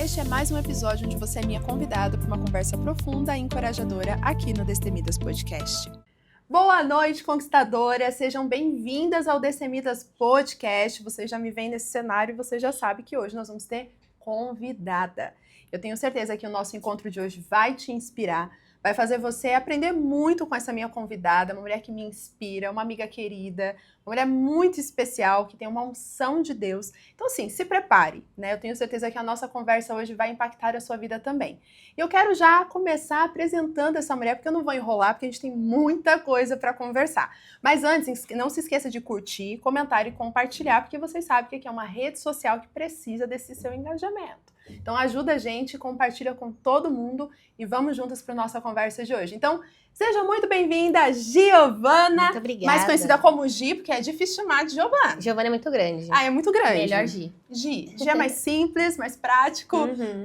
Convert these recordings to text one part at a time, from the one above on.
Este é mais um episódio onde você é minha convidada para uma conversa profunda e encorajadora aqui no Destemidas Podcast. Boa noite, conquistadoras! Sejam bem-vindas ao Destemidas Podcast. Você já me vê nesse cenário e você já sabe que hoje nós vamos ter convidada. Eu tenho certeza que o nosso encontro de hoje vai te inspirar, vai fazer você aprender muito com essa minha convidada, uma mulher que me inspira, uma amiga querida, uma mulher muito especial, que tem uma unção de Deus. Então, assim, se prepare, né? Eu tenho certeza que a nossa conversa hoje vai impactar a sua vida também. E eu quero já começar apresentando essa mulher, porque eu não vou enrolar, porque a gente tem muita coisa para conversar. Mas antes, não se esqueça de curtir, comentar e compartilhar, porque vocês sabem que aqui é uma rede social que precisa desse seu engajamento. Então ajuda a gente, compartilha com todo mundo e vamos juntas para a nossa conversa de hoje. Então, seja muito bem-vinda, Giovana. Muito obrigada. Mais conhecida como Gi, porque é difícil chamar de Giovana. Giovana é muito grande. Ah, é muito grande. Melhor Gi. Gi é mais simples, mais prático.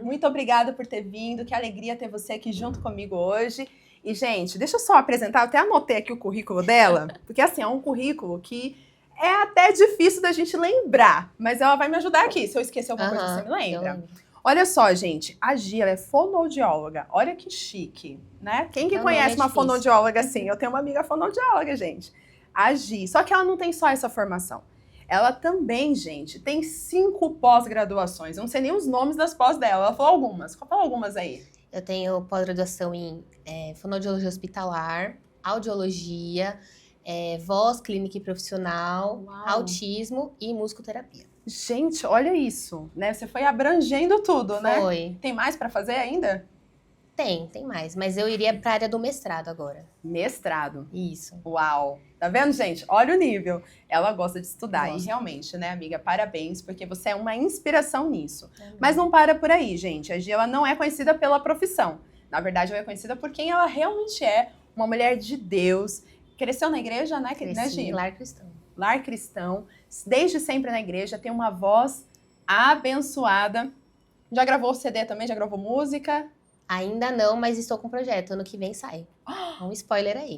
Muito obrigada por ter vindo, que alegria ter você aqui junto comigo hoje. E, gente, deixa eu só apresentar, eu até anotei aqui o currículo dela, porque assim, é um currículo que é até difícil da gente lembrar, mas ela vai me ajudar aqui. Se eu esquecer alguma coisa, você me lembra? Olha só, gente, a Gi, ela é fonoaudióloga. Olha que chique, né? Quem que conhece uma fonoaudióloga assim? Eu tenho uma amiga fonoaudióloga, gente. A Gi. Só que ela não tem só essa formação. Ela também, gente, tem 5 pós-graduações. Eu não sei nem os nomes das pós dela. Ela falou algumas. Fala algumas aí. Eu tenho pós-graduação em fonoaudiologia hospitalar, audiologia, voz clínica e profissional, autismo e musicoterapia. Gente, olha isso, né? Você foi abrangendo tudo, né? Foi. Tem mais pra fazer ainda? Tem mais. Mas eu iria pra área do mestrado agora. Mestrado? Isso. Uau! Tá vendo, gente? Olha o nível. Ela gosta de estudar. Gosto. E realmente, né, amiga? Parabéns, porque você é uma inspiração nisso. Mas não para por aí, gente. A Gi, ela não é conhecida pela profissão. Na verdade, ela é conhecida por quem ela realmente é. Uma mulher de Deus. Cresceu na igreja, né, Gi? Lar cristão. Lar cristão, desde sempre na igreja, tem uma voz abençoada. Já gravou CD também? Já gravou música? Ainda não, mas estou com um projeto. Ano que vem sai. Um spoiler aí.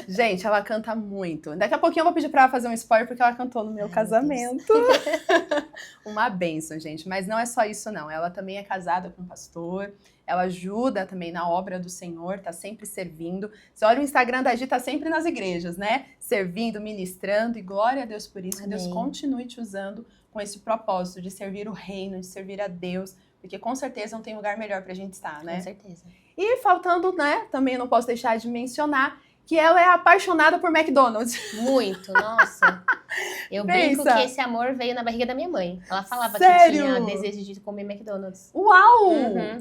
Gente, ela canta muito. Daqui a pouquinho eu vou pedir pra ela fazer um spoiler, porque ela cantou no meu casamento. Uma bênção, gente. Mas não é só isso, não. Ela também é casada com um pastor. Ela ajuda também na obra do Senhor, tá sempre servindo. Você olha o Instagram da Gi, tá sempre nas igrejas, né? Servindo, ministrando, e glória a Deus por isso. Que Deus continue te usando com esse propósito de servir o reino, de servir a Deus, porque com certeza não tem lugar melhor pra gente estar, né? Com certeza. E faltando, né, também não posso deixar de mencionar que ela é apaixonada por McDonald's. Muito, nossa. Eu brinco que esse amor veio na barriga da minha mãe. Ela falava que tinha desejo de comer McDonald's. Uau!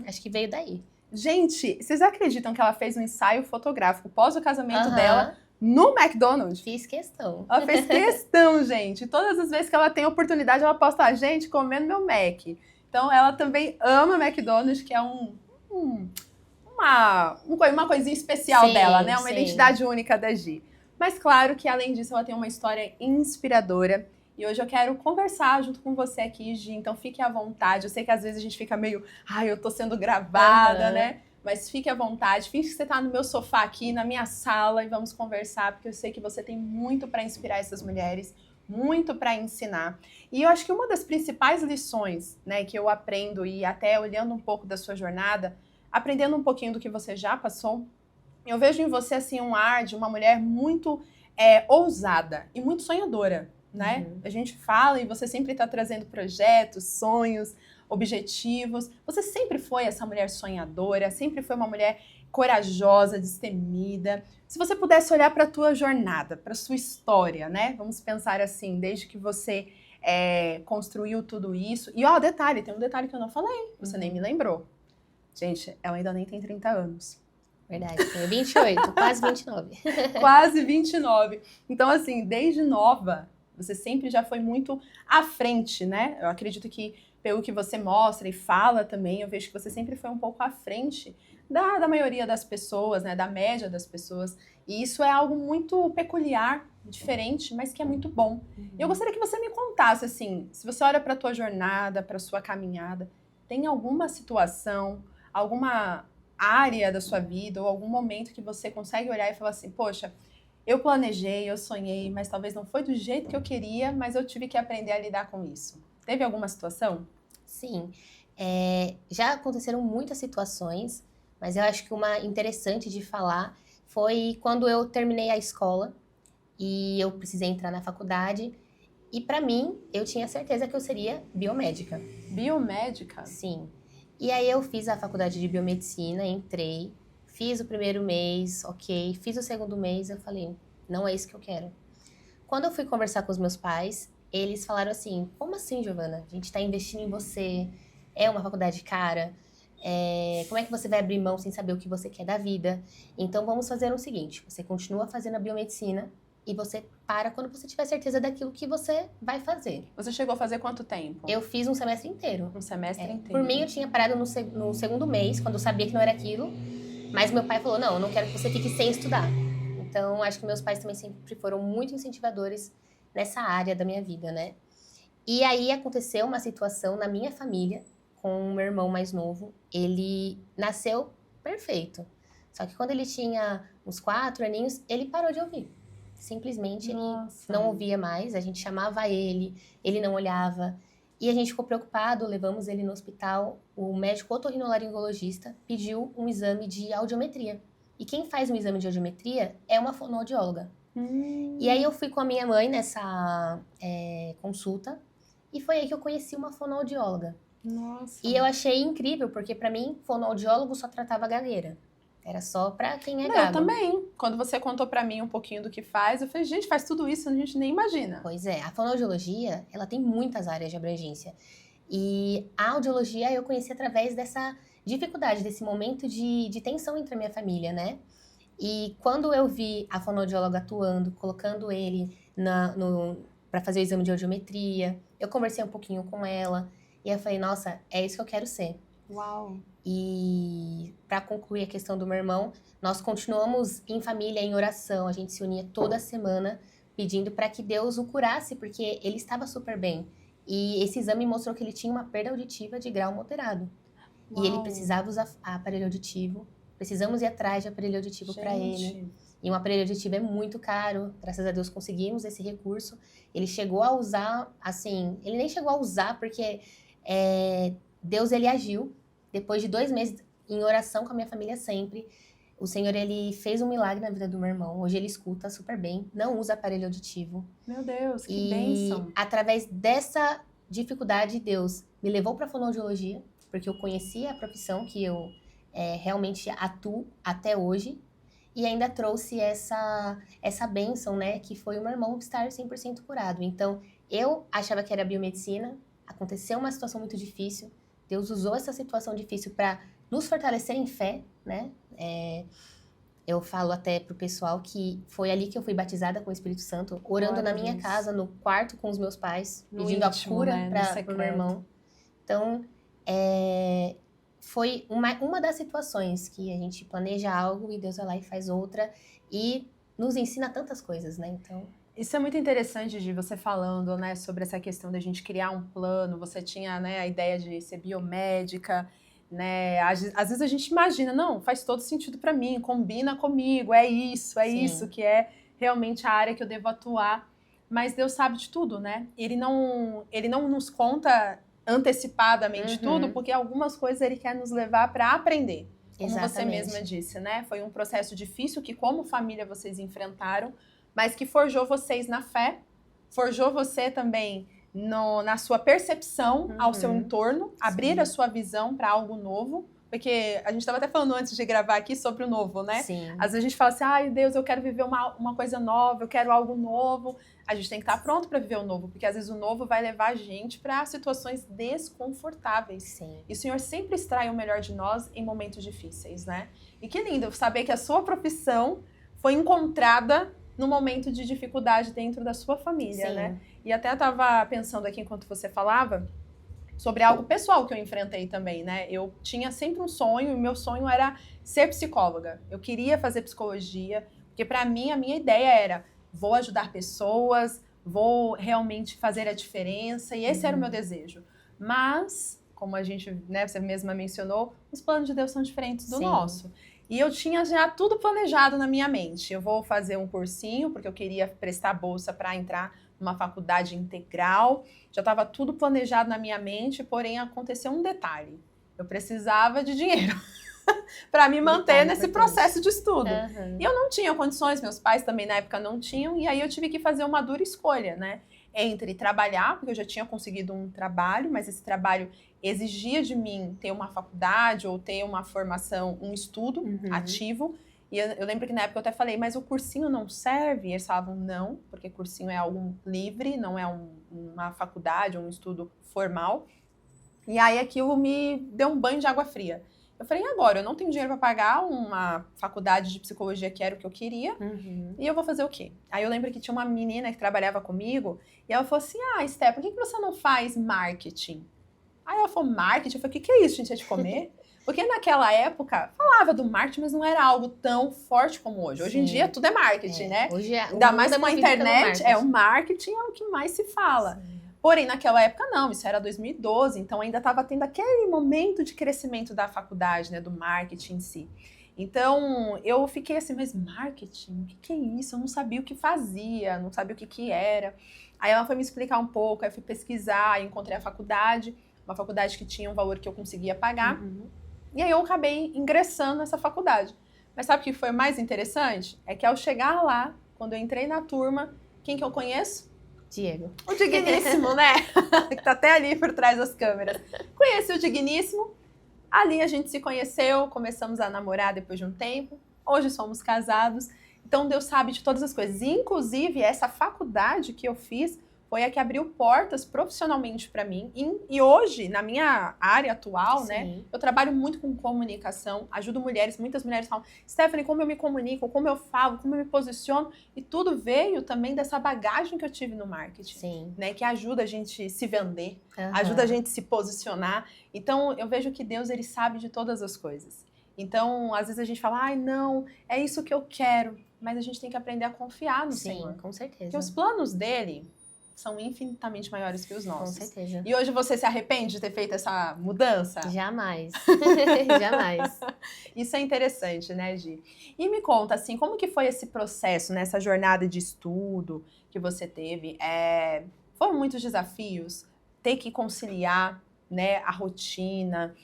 Acho que veio daí. Gente, vocês acreditam que ela fez um ensaio fotográfico pós o casamento dela no McDonald's? Fiz questão. Ela fez questão, gente. Todas as vezes que ela tem oportunidade, ela posta a gente comendo meu Mac. Então, ela também ama McDonald's, que é uma coisinha especial dela, né? Uma identidade única da Gi. Mas claro que, além disso, ela tem uma história inspiradora. E hoje eu quero conversar junto com você aqui, Gi. Então, fique à vontade. Eu sei que às vezes a gente fica meio... eu tô sendo gravada, né? Mas fique à vontade. Finge que você tá no meu sofá aqui, na minha sala, e vamos conversar, porque eu sei que você tem muito para inspirar essas mulheres, muito para ensinar. E eu acho que uma das principais lições, né, que eu aprendo, e até olhando um pouco da sua jornada, aprendendo um pouquinho do que você já passou, eu vejo em você, assim, um ar de uma mulher muito ousada e muito sonhadora, né? A gente fala e você sempre está trazendo projetos, sonhos, objetivos. Você sempre foi essa mulher sonhadora, sempre foi uma mulher corajosa, destemida. Se você pudesse olhar para a tua jornada, para a sua história, né? Vamos pensar assim, desde que você construiu tudo isso. E, detalhe, tem um detalhe que eu não falei, você nem me lembrou. Gente, ela ainda nem tem 30 anos. Verdade, tenho 28, quase 29. Quase 29. Então, assim, desde nova, você sempre já foi muito à frente, né? Eu acredito que, pelo que você mostra e fala também, eu vejo que você sempre foi um pouco à frente da maioria das pessoas, né? Da média das pessoas. E isso é algo muito peculiar, diferente, mas que é muito bom. Eu gostaria que você me contasse, assim, se você olha para a tua jornada, para a sua caminhada, tem alguma situação, alguma área da sua vida ou algum momento que você consegue olhar e falar assim, poxa, eu planejei, eu sonhei, mas talvez não foi do jeito que eu queria, mas eu tive que aprender a lidar com isso. Teve alguma situação? Sim. Já aconteceram muitas situações, mas eu acho que uma interessante de falar foi quando eu terminei a escola e eu precisei entrar na faculdade. E para mim, eu tinha certeza que eu seria biomédica. Biomédica? Sim. E aí eu fiz a faculdade de biomedicina, entrei, fiz o primeiro mês, ok, fiz o segundo mês, eu falei, não é isso que eu quero. Quando eu fui conversar com os meus pais, eles falaram assim, como assim, Giovana? A gente tá investindo em você, é uma faculdade cara, como é que você vai abrir mão sem saber o que você quer da vida? Então vamos fazer o seguinte, você continua fazendo a biomedicina, e você para quando você tiver certeza daquilo que você vai fazer. Você chegou a fazer quanto tempo? Eu fiz um semestre inteiro. Um semestre inteiro? Por mim, eu tinha parado no segundo mês, quando eu sabia que não era aquilo. Mas meu pai falou, não, eu não quero que você fique sem estudar. Então, acho que meus pais também sempre foram muito incentivadores nessa área da minha vida, né? E aí, aconteceu uma situação na minha família, com o meu irmão mais novo. Ele nasceu perfeito. Só que quando ele tinha uns 4 aninhos, ele parou de ouvir. Simplesmente ele não ouvia mais, a gente chamava ele não olhava. E a gente ficou preocupado, levamos ele no hospital. O médico otorrinolaringologista pediu um exame de audiometria. E quem faz um exame de audiometria é uma fonoaudióloga. E aí eu fui com a minha mãe nessa consulta e foi aí que eu conheci uma fonoaudióloga. Nossa. E eu achei incrível, porque para mim, fonoaudiólogo só tratava gagueira. Era só pra quem é gago. Eu também. Quando você contou pra mim um pouquinho do que faz, eu falei, gente, faz tudo isso, a gente nem imagina. Pois é, a fonoaudiologia, ela tem muitas áreas de abrangência. E a audiologia eu conheci através dessa dificuldade, desse momento de tensão entre a minha família, né? E quando eu vi a fonoaudióloga atuando, colocando ele pra fazer o exame de audiometria, eu conversei um pouquinho com ela, e eu falei, nossa, é isso que eu quero ser. Uau! E para concluir a questão do meu irmão, nós continuamos em família, em oração. A gente se unia toda semana pedindo para que Deus o curasse, porque ele estava super bem. E esse exame mostrou que ele tinha uma perda auditiva de grau moderado. Uau. E ele precisava usar aparelho auditivo. Precisamos ir atrás de aparelho auditivo para ele. E um aparelho auditivo é muito caro. Graças a Deus conseguimos esse recurso. Ele chegou a usar, assim... Ele nem chegou a usar porque Deus, ele agiu. Depois de 2 meses em oração com a minha família sempre, o Senhor, ele fez um milagre na vida do meu irmão. Hoje ele escuta super bem, não usa aparelho auditivo. Meu Deus, que bênção! E através dessa dificuldade, Deus me levou para a fonoaudiologia, porque eu conhecia a profissão que eu realmente atuo até hoje. E ainda trouxe essa bênção, né, que foi o meu irmão estar 100% curado. Então, eu achava que era biomedicina, aconteceu uma situação muito difícil, Deus usou essa situação difícil para nos fortalecer em fé, né? Eu falo até pro pessoal que foi ali que eu fui batizada com o Espírito Santo, orando na minha casa, no quarto com os meus pais, pedindo íntimo, a cura, né? Para o meu irmão. Então, foi uma das situações que a gente planeja algo e Deus vai lá e faz outra e nos ensina tantas coisas, né? Então... Isso é muito interessante de você falando, né, sobre essa questão da gente criar um plano. Você tinha, né, a ideia de ser biomédica, né? Às vezes a gente imagina, não, faz todo sentido para mim, combina comigo, é isso que é realmente a área que eu devo atuar. Mas Deus sabe de tudo, né? Ele não nos conta antecipadamente tudo, porque algumas coisas ele quer nos levar para aprender. Como você mesma disse, né? Foi um processo difícil que, como família, vocês enfrentaram, mas que forjou vocês na fé, forjou você também na sua percepção ao seu entorno, abrir a sua visão para algo novo, porque a gente estava até falando antes de gravar aqui sobre o novo, né? Sim. Às vezes a gente fala assim, ai Deus, eu quero viver uma coisa nova, eu quero algo novo. A gente tem que estar pronto para viver o novo, porque às vezes o novo vai levar a gente para situações desconfortáveis. Sim. E o Senhor sempre extrai o melhor de nós em momentos difíceis, né? E que lindo saber que a sua profissão foi encontrada no momento de dificuldade dentro da sua família, né? E até eu estava pensando aqui enquanto você falava sobre algo pessoal que eu enfrentei também, né? Eu tinha sempre um sonho e meu sonho era ser psicóloga. Eu queria fazer psicologia, porque para mim a minha ideia era vou ajudar pessoas, vou realmente fazer a diferença e esse era o meu desejo. Mas, como a gente, né, você mesma mencionou, os planos de Deus são diferentes do nosso. E eu tinha já tudo planejado na minha mente. Eu vou fazer um cursinho, porque eu queria prestar bolsa para entrar uma faculdade integral, já estava tudo planejado na minha mente, porém aconteceu um detalhe. Eu precisava de dinheiro para me manter nesse processo de estudo. E eu não tinha condições, meus pais também na época não tinham, e aí eu tive que fazer uma dura escolha, né? Entre trabalhar, porque eu já tinha conseguido um trabalho, mas esse trabalho exigia de mim ter uma faculdade ou ter uma formação, um estudo ativo. E eu lembro que na época eu até falei, mas o cursinho não serve? E eles falavam, não, porque cursinho é algo livre, não é uma faculdade ou um estudo formal. E aí aquilo me deu um banho de água fria. Eu falei, e agora? Eu não tenho dinheiro para pagar uma faculdade de psicologia que era o que eu queria. E eu vou fazer o quê? Aí eu lembro que tinha uma menina que trabalhava comigo e ela falou assim, Esté, por que você não faz marketing? Aí ela falou, marketing? Eu falei, o que é isso, gente? É de comer? Porque naquela época, falava do marketing, mas não era algo tão forte como hoje. Hoje em dia, tudo é marketing, né? Hoje ainda mais com a internet, o marketing é o que mais se fala. Sim. Porém, naquela época, não. Isso era 2012, então ainda estava tendo aquele momento de crescimento da faculdade, né? Do marketing em si. Então, eu fiquei assim, mas marketing? O que é isso? Eu não sabia o que fazia, não sabia o que era. Aí ela foi me explicar um pouco, aí eu fui pesquisar, encontrei a faculdade, uma faculdade que tinha um valor que eu conseguia pagar. E aí eu acabei ingressando nessa faculdade. Mas sabe o que foi mais interessante? É que ao chegar lá, quando eu entrei na turma, quem que eu conheço? Diego. O Digníssimo, né? Que tá até ali por trás das câmeras. Conheci o Digníssimo. Ali a gente se conheceu, começamos a namorar depois de um tempo. Hoje somos casados. Então Deus sabe de todas as coisas. E, inclusive, essa faculdade que eu fiz foi a que abriu portas profissionalmente para mim. E hoje, na minha área atual, né, eu trabalho muito com comunicação, ajudo mulheres, muitas mulheres falam, Stephanie, como eu me comunico, como eu falo, como eu me posiciono, e tudo veio também dessa bagagem que eu tive no marketing, né, que ajuda a gente se vender, ajuda a gente se posicionar. Então, eu vejo que Deus, ele sabe de todas as coisas. Então, às vezes a gente fala, não, é isso que eu quero, mas a gente tem que aprender a confiar no Senhor. Com certeza. Porque os planos dele são infinitamente maiores que os nossos. Com certeza. E hoje você se arrepende de ter feito essa mudança? Jamais. Jamais. Isso é interessante, né, Gi? E me conta, assim, como que foi esse processo, né, essa jornada de estudo que você teve? Foram muitos desafios? Ter que conciliar, né, a rotina,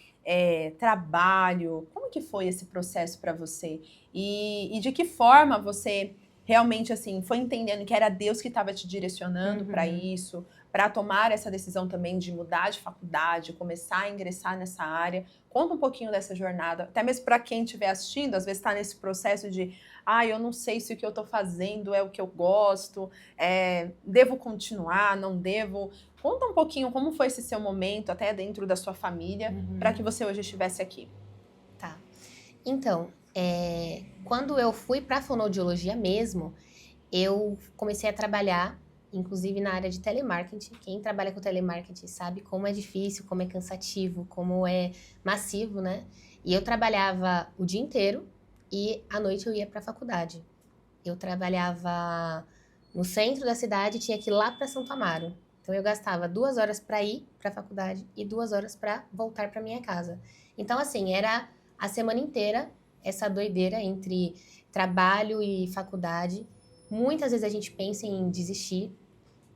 trabalho. Como que foi esse processo para você? E de que forma você realmente, assim, foi entendendo que era Deus que estava te direcionando para isso, para tomar essa decisão também de mudar de faculdade, começar a ingressar nessa área? Conta um pouquinho dessa jornada, até mesmo para quem estiver assistindo, às vezes está nesse processo de, eu não sei se o que eu estou fazendo é o que eu gosto, devo continuar, não devo? Conta um pouquinho como foi esse seu momento, até dentro da sua família, para que você hoje estivesse aqui. Tá. Então, quando eu fui para a fonoaudiologia mesmo, eu comecei a trabalhar, inclusive na área de telemarketing. Quem trabalha com telemarketing sabe como é difícil, como é cansativo, como é massivo, né? E eu trabalhava o dia inteiro e à noite eu ia para a faculdade. Eu trabalhava no centro da cidade e tinha que ir lá para Santo Amaro. Então eu gastava 2 horas para ir para a faculdade e 2 horas para voltar para minha casa. Então, assim, era a semana inteira essa doideira entre trabalho e faculdade. Muitas vezes a gente pensa em desistir,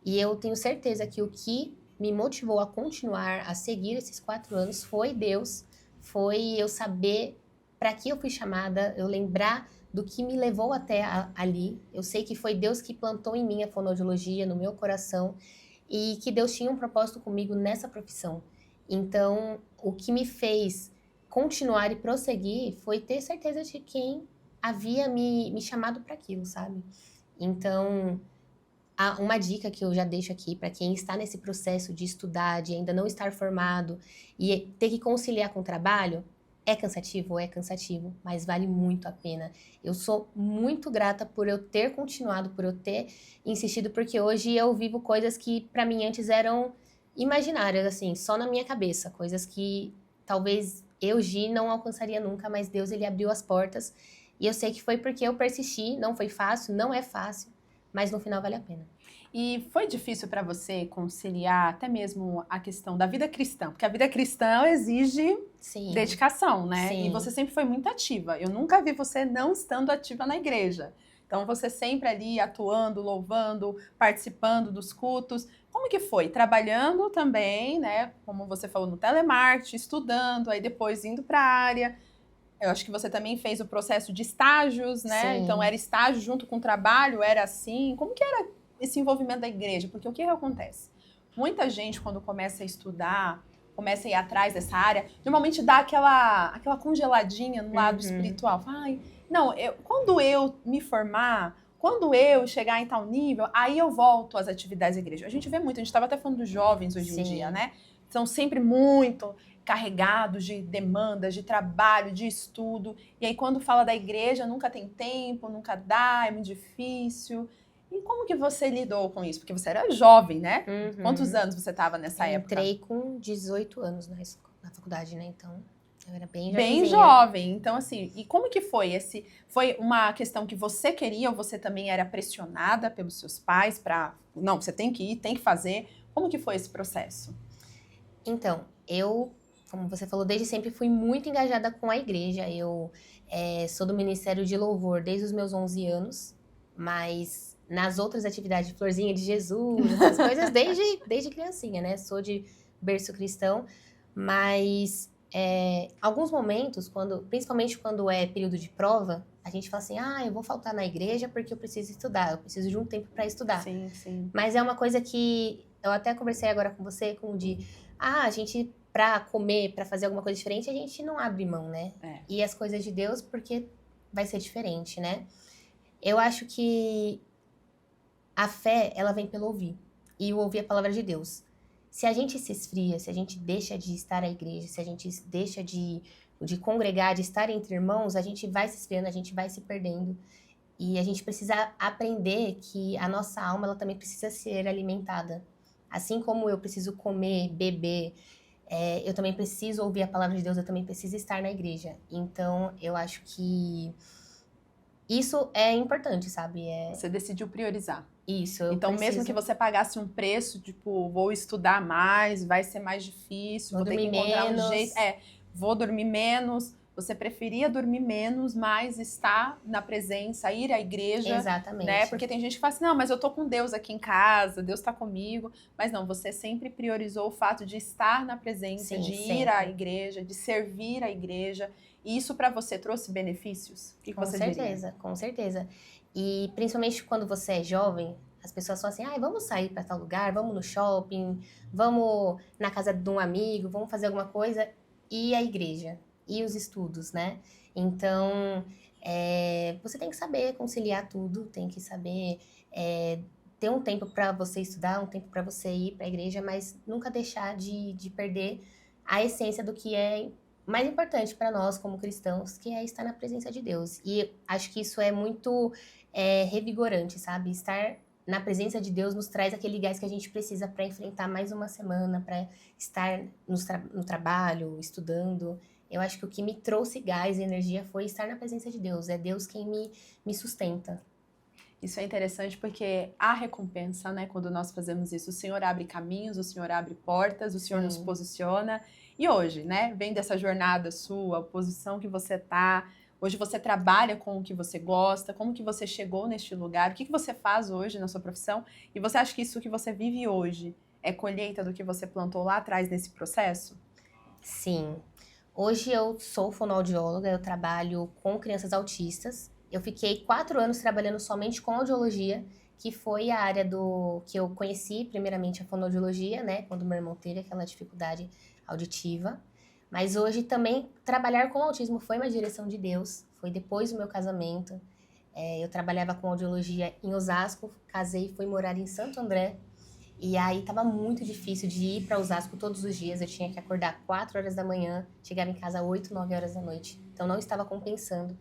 e eu tenho certeza que o que me motivou a continuar, a seguir esses 4 anos, foi Deus, foi eu saber para que eu fui chamada, eu lembrar do que me levou até ali. Eu sei que foi Deus que plantou em mim a fonoaudiologia, no meu coração, e que Deus tinha um propósito comigo nessa profissão. Então, o que me fez continuar e prosseguir foi ter certeza de quem havia me chamado para aquilo, sabe? Então, uma dica que eu já deixo aqui para quem está nesse processo de estudar, de ainda não estar formado e ter que conciliar com o trabalho, é cansativo, mas vale muito a pena. Eu sou muito grata por eu ter continuado, por eu ter insistido, porque hoje eu vivo coisas que para mim antes eram imaginárias, assim, só na minha cabeça, coisas que talvez eu, Gi, não alcançaria nunca, mas Deus, ele abriu as portas. E eu sei que foi porque eu persisti, não foi fácil, não é fácil, mas no final vale a pena. E foi difícil para você conciliar até mesmo a questão da vida cristã? Porque a vida cristã exige dedicação, né? Sim. E você sempre foi muito ativa. Eu nunca vi você não estando ativa na igreja. Então, Então, você sempre ali atuando, louvando, participando dos cultos. Como que foi? Trabalhando também, né? Como você falou, no telemarketing, estudando, aí depois indo para a área. Eu acho que você também fez o processo de estágios, né? Sim. Então, era estágio junto com o trabalho, era assim. Como que era esse envolvimento da igreja? Porque o que acontece? Muita gente, quando começa a estudar, começa a ir atrás dessa área, normalmente dá aquela congeladinha no lado espiritual. Ai, não, quando eu me formar, quando eu chegar em tal nível, aí eu volto às atividades da igreja. A gente vê muito, a gente estava até falando dos jovens hoje em dia, né? São sempre muito carregados de demandas, de trabalho, de estudo. E aí, quando fala da igreja, nunca tem tempo, nunca dá, é muito difícil. E como que você lidou com isso? Porque você era jovem, né? Quantos anos você estava nessa época? Entrei com 18 anos na faculdade, né? Então, eu era bem jovenzinha. Bem jovem. Então, assim, e como que foi? Foi uma questão que você queria ou você também era pressionada pelos seus pais para... Não, você tem que ir, tem que fazer. Como que foi esse processo? Então, como você falou, desde sempre fui muito engajada com a igreja. Eu sou do Ministério de Louvor desde os meus 11 anos, mas nas outras atividades de Florzinha de Jesus, essas coisas, desde criancinha, né? Sou de berço cristão, mas alguns momentos, principalmente quando é período de prova, a gente fala assim, eu vou faltar na igreja porque eu preciso estudar, eu preciso de um tempo para estudar. Sim, sim. Mas é uma coisa que eu até conversei agora com você, com o Di, a gente, pra comer, pra fazer alguma coisa diferente, a gente não abre mão, né? E as coisas de Deus, porque vai ser diferente, né? Eu acho que a fé, ela vem pelo ouvir. E o ouvir a palavra de Deus. Se a gente se esfria, se a gente deixa de estar à igreja, se a gente deixa de congregar, de estar entre irmãos, a gente vai se esfriando, a gente vai se perdendo. E a gente precisa aprender que a nossa alma, ela também precisa ser alimentada. Assim como eu preciso comer, beber, eu também preciso ouvir a palavra de Deus, eu também preciso estar na igreja. Então, eu acho que isso é importante, sabe? Você decidiu priorizar. Isso, então, mesmo que você pagasse um preço, tipo, vou estudar mais, vai ser mais difícil, vou ter que encontrar um jeito. Vou dormir menos. Você preferia dormir menos, mas estar na presença, ir à igreja. Exatamente. Né? Porque tem gente que fala assim, não, mas eu tô com Deus aqui em casa, Deus tá comigo. Mas não, você sempre priorizou o fato de estar na presença, de ir à igreja, de servir à igreja. E isso para você trouxe benefícios? O que você diria? Com certeza. E principalmente quando você é jovem, as pessoas falam assim, vamos sair para tal lugar, vamos no shopping, vamos na casa de um amigo, vamos fazer alguma coisa. E a igreja? E os estudos, né? Então, você tem que saber conciliar tudo, tem que saber ter um tempo para você estudar, um tempo para você ir para a igreja, mas nunca deixar de perder a essência do que é mais importante para nós como cristãos, que é estar na presença de Deus. E acho que isso é muito revigorante, sabe? Estar na presença de Deus nos traz aquele gás que a gente precisa para enfrentar mais uma semana, para estar no trabalho, estudando. Eu acho que o que me trouxe gás e energia foi estar na presença de Deus. É Deus quem me sustenta. Isso é interessante porque há recompensa, né? Quando nós fazemos isso. O Senhor abre caminhos, o Senhor abre portas, o Senhor nos posiciona. E hoje, né? Vem dessa jornada sua, a posição que você tá. Hoje você trabalha com o que você gosta, como que você chegou neste lugar, o que você faz hoje na sua profissão. E você acha que isso que você vive hoje é colheita do que você plantou lá atrás nesse processo? Sim. Hoje eu sou fonoaudióloga, eu trabalho com crianças autistas. Eu fiquei 4 anos trabalhando somente com audiologia, que foi a área que eu conheci primeiramente a fonoaudiologia, né? Quando meu irmão teve aquela dificuldade auditiva. Mas hoje também trabalhar com autismo foi uma direção de Deus, foi depois do meu casamento. Eu trabalhava com audiologia em Osasco, casei e fui morar em Santo André. E aí tava muito difícil de ir para Osasco todos os dias, eu tinha que acordar 4 horas da manhã, chegava em casa 8, 9 horas da noite. Então não estava compensando.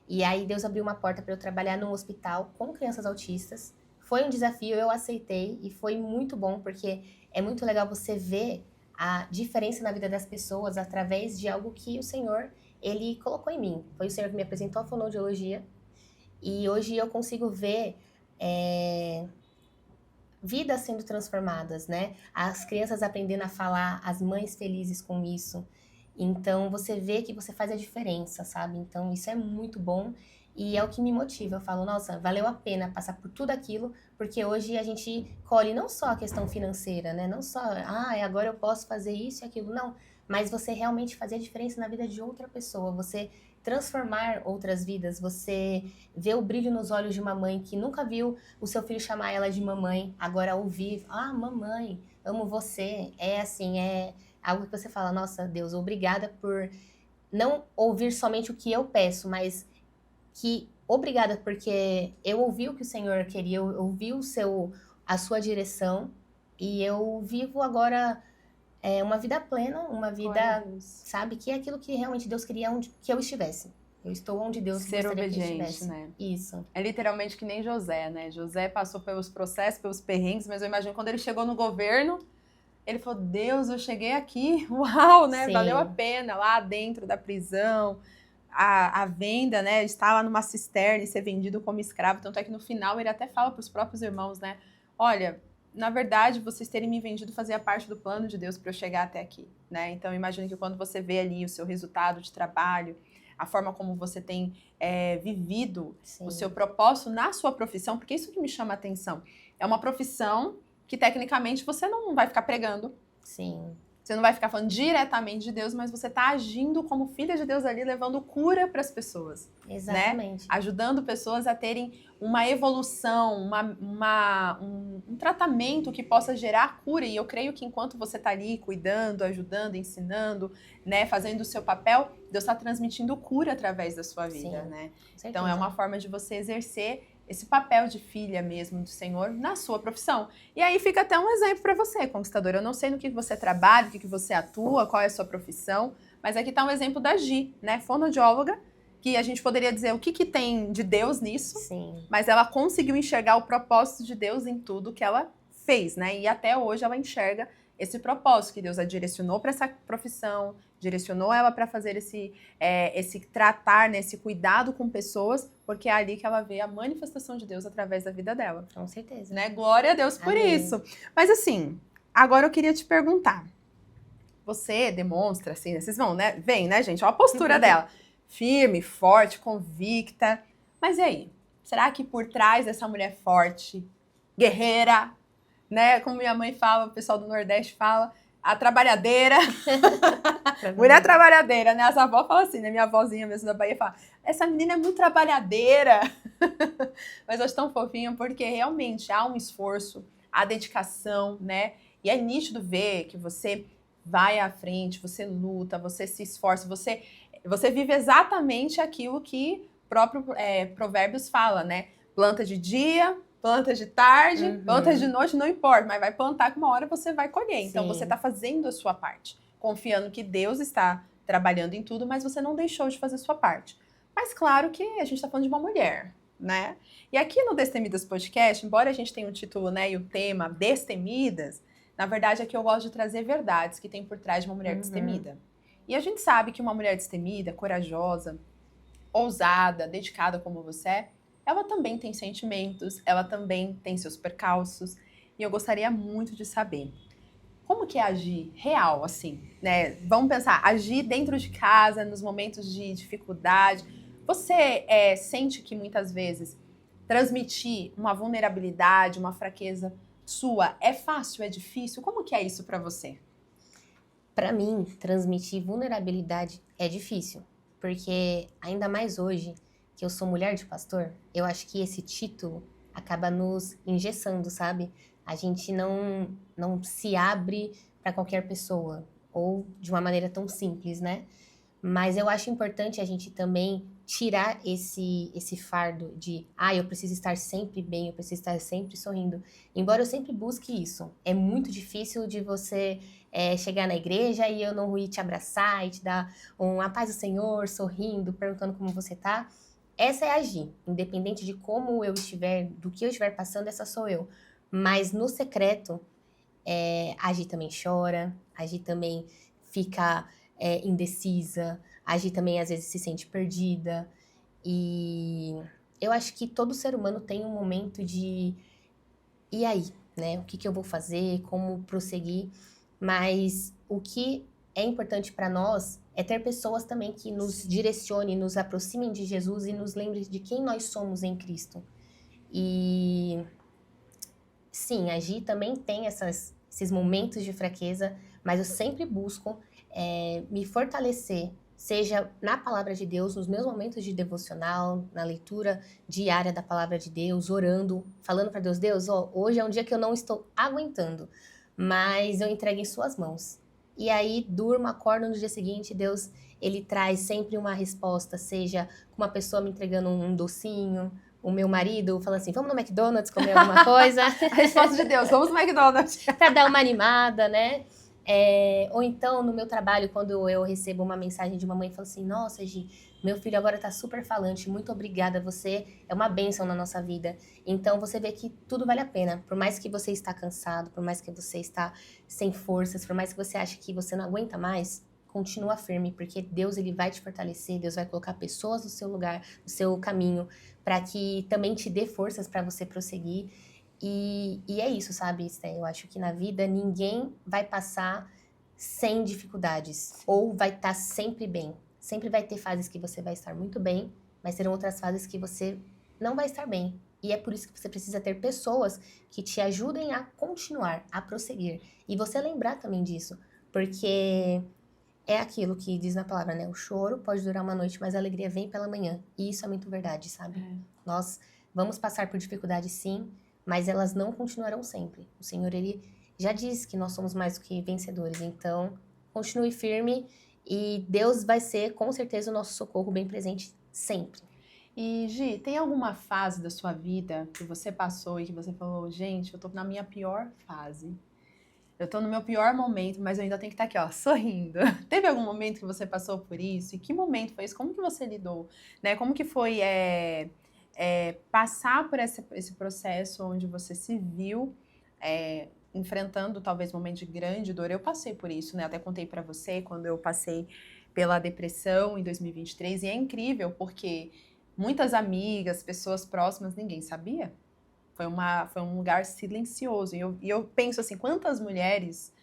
E aí Deus abriu uma porta para eu trabalhar num hospital com crianças autistas. Foi um desafio, eu aceitei e foi muito bom, porque é muito legal você ver a diferença na vida das pessoas através de algo que o Senhor, Ele colocou em mim. Foi o Senhor que me apresentou a fonoaudiologia e hoje eu consigo ver vidas sendo transformadas, né? As crianças aprendendo a falar, as mães felizes com isso. Então, você vê que você faz a diferença, sabe? Então, isso é muito bom E é o que me motiva. Eu falo, nossa, valeu a pena passar por tudo aquilo, porque hoje a gente colhe não só a questão financeira, né? Não só, agora eu posso fazer isso e aquilo. Não, mas você realmente fazer a diferença na vida de outra pessoa. Você transformar outras vidas. Você ver o brilho nos olhos de uma mãe que nunca viu o seu filho chamar ela de mamãe. Agora ouvir, mamãe, amo você. É assim, é algo que você fala, nossa, Deus, obrigada por não ouvir somente o que eu peço, mas que obrigada porque eu ouvi o que o Senhor queria, eu ouvi a sua direção e eu vivo agora uma vida plena, uma vida, sabe, que é aquilo que realmente Deus queria que eu estivesse. Eu estou onde Deus gostaria que eu estivesse. Né? Isso. É literalmente que nem José, né? José passou pelos processos, pelos perrengues, mas eu imagino quando ele chegou no governo, ele falou, Deus, eu cheguei aqui, uau, né? Sim. Valeu a pena, lá dentro da prisão, a venda, né? Estar lá numa cisterna e ser vendido como escravo. Tanto é que no final ele até fala para os próprios irmãos, né? Olha, na verdade, vocês terem me vendido fazia parte do plano de Deus para eu chegar até aqui, né? Então, imagine que quando você vê ali o seu resultado de trabalho, a forma como você tem vivido Sim. o seu propósito na sua profissão, porque isso que me chama a atenção. É uma profissão que, tecnicamente, você não vai ficar pregando. Sim. Você não vai ficar falando diretamente de Deus, mas você está agindo como filha de Deus ali, levando cura para as pessoas. Exatamente. Né? Ajudando pessoas a terem uma evolução, um tratamento que possa gerar cura. E eu creio que enquanto você está ali cuidando, ajudando, ensinando, né, fazendo o seu papel, Deus está transmitindo cura através da sua vida. Sim, né? Com certeza. Então é uma forma de você exercer esse papel de filha mesmo do Senhor na sua profissão. E aí fica até um exemplo para você, conquistadora. Eu não sei no que você trabalha, no que você atua, qual é a sua profissão, mas aqui está um exemplo da Gi, né, fonoaudióloga, que a gente poderia dizer o que tem de Deus nisso, Sim. mas ela conseguiu enxergar o propósito de Deus em tudo que ela fez, né? E até hoje ela enxerga esse propósito que Deus a direcionou para essa profissão, direcionou ela para fazer esse tratar, né, esse cuidado com pessoas, porque é ali que ela vê a manifestação de Deus através da vida dela. Com certeza. Né? Glória a Deus por Amém. isso. Mas assim, agora eu queria te perguntar. Você demonstra, assim, né? Vocês vão, né? Vem, né, gente? Olha a postura dela. Firme, forte, convicta. Mas e aí? Será que por trás dessa mulher forte, guerreira, né? Como minha mãe fala, o pessoal do Nordeste fala, a trabalhadeira. Mulher trabalhadeira, né? As avós falam assim, né? Minha avózinha mesmo da Bahia fala, essa menina é muito trabalhadeira. Mas eu acho tão fofinha porque realmente há um esforço, há dedicação, né? E é nítido ver que você vai à frente, você luta, você se esforça, você vive exatamente aquilo que o próprio Provérbios fala, né? Planta de dia, planta de tarde, planta de noite, não importa, mas vai plantar que uma hora você vai colher. Então você está fazendo a sua parte, confiando que Deus está trabalhando em tudo, mas você não deixou de fazer a sua parte. Mas claro que a gente está falando de uma mulher, né? E aqui no Destemidas Podcast, embora a gente tenha o título, né, e o tema Destemidas, na verdade aqui eu gosto de trazer verdades que tem por trás de uma mulher destemida. E a gente sabe que uma mulher destemida, corajosa, ousada, dedicada como você é, ela também tem sentimentos, ela também tem seus percalços. E eu gostaria muito de saber como que é agir real, assim, né? Vamos pensar, agir dentro de casa, nos momentos de dificuldade. Você sente que muitas vezes transmitir uma vulnerabilidade, uma fraqueza sua é fácil, é difícil? Como que é isso pra você? Para mim, transmitir vulnerabilidade é difícil, porque ainda mais hoje que eu sou mulher de pastor, eu acho que esse título acaba nos engessando, sabe? A gente não se abre para qualquer pessoa, ou de uma maneira tão simples, né? Mas eu acho importante a gente também tirar esse fardo de eu preciso estar sempre bem, eu preciso estar sempre sorrindo. Embora eu sempre busque isso. É muito difícil de você chegar na igreja e eu não ir te abraçar e te dar a paz do Senhor, sorrindo, perguntando como você tá. Essa é agir. Independente de como eu estiver, do que eu estiver passando, essa sou eu. Mas no secreto, agir também chora, agir também fica indecisa, agir também às vezes se sente perdida. E eu acho que todo ser humano tem um momento de e aí, né? O que eu vou fazer, como prosseguir, mas o que é importante para nós é ter pessoas também que nos direcionem, nos aproximem de Jesus e nos lembrem de quem nós somos em Cristo. E sim, a Gi também tem esses momentos de fraqueza, mas eu sempre busco me fortalecer, seja na palavra de Deus, nos meus momentos de devocional, na leitura diária da palavra de Deus, orando, falando para Deus, Deus, hoje é um dia que eu não estou aguentando, mas eu entrego em suas mãos. E aí, durmo, acordo no dia seguinte, Deus, ele traz sempre uma resposta, seja uma pessoa me entregando um docinho, o meu marido fala assim, vamos no McDonald's comer alguma coisa. A resposta de Deus, vamos no McDonald's. Pra dar uma animada, né? Ou então, no meu trabalho, quando eu recebo uma mensagem de uma mãe, fala assim, nossa, Gi, meu filho agora tá super falante, muito obrigada, você é uma bênção na nossa vida. Então, você vê que tudo vale a pena. Por mais que você está cansado, por mais que você está sem forças, por mais que você ache que você não aguenta mais, continua firme, porque Deus, ele vai te fortalecer, Deus vai colocar pessoas no seu lugar, no seu caminho, para que também te dê forças para você prosseguir. E é isso, sabe, Esté? Eu acho que na vida ninguém vai passar sem dificuldades, ou vai estar sempre bem. Sempre vai ter fases que você vai estar muito bem, mas serão outras fases que você não vai estar bem. E é por isso que você precisa ter pessoas que te ajudem a continuar, a prosseguir. E você lembrar também disso, porque é aquilo que diz na palavra, né? O choro pode durar uma noite, mas a alegria vem pela manhã. E isso é muito verdade, sabe? Nós vamos passar por dificuldades, sim, mas elas não continuarão sempre. O Senhor, ele já disse que nós somos mais do que vencedores. Então, continue firme e Deus vai ser, com certeza, o nosso socorro bem presente sempre. E, Gi, tem alguma fase da sua vida que você passou e que você falou, gente, eu tô na minha pior fase. Eu tô no meu pior momento, mas eu ainda tenho que estar aqui, ó, sorrindo. Teve algum momento que você passou por isso? E que momento foi isso? Como que você lidou? Né? Como que foi passar por esse processo onde você se viu enfrentando talvez momentos de grande dor? Eu passei por isso, né? Até contei pra você quando eu passei pela depressão em 2023. E é incrível porque muitas amigas, pessoas próximas, ninguém sabia. Foi um lugar silencioso. E eu penso assim, quantas mulheres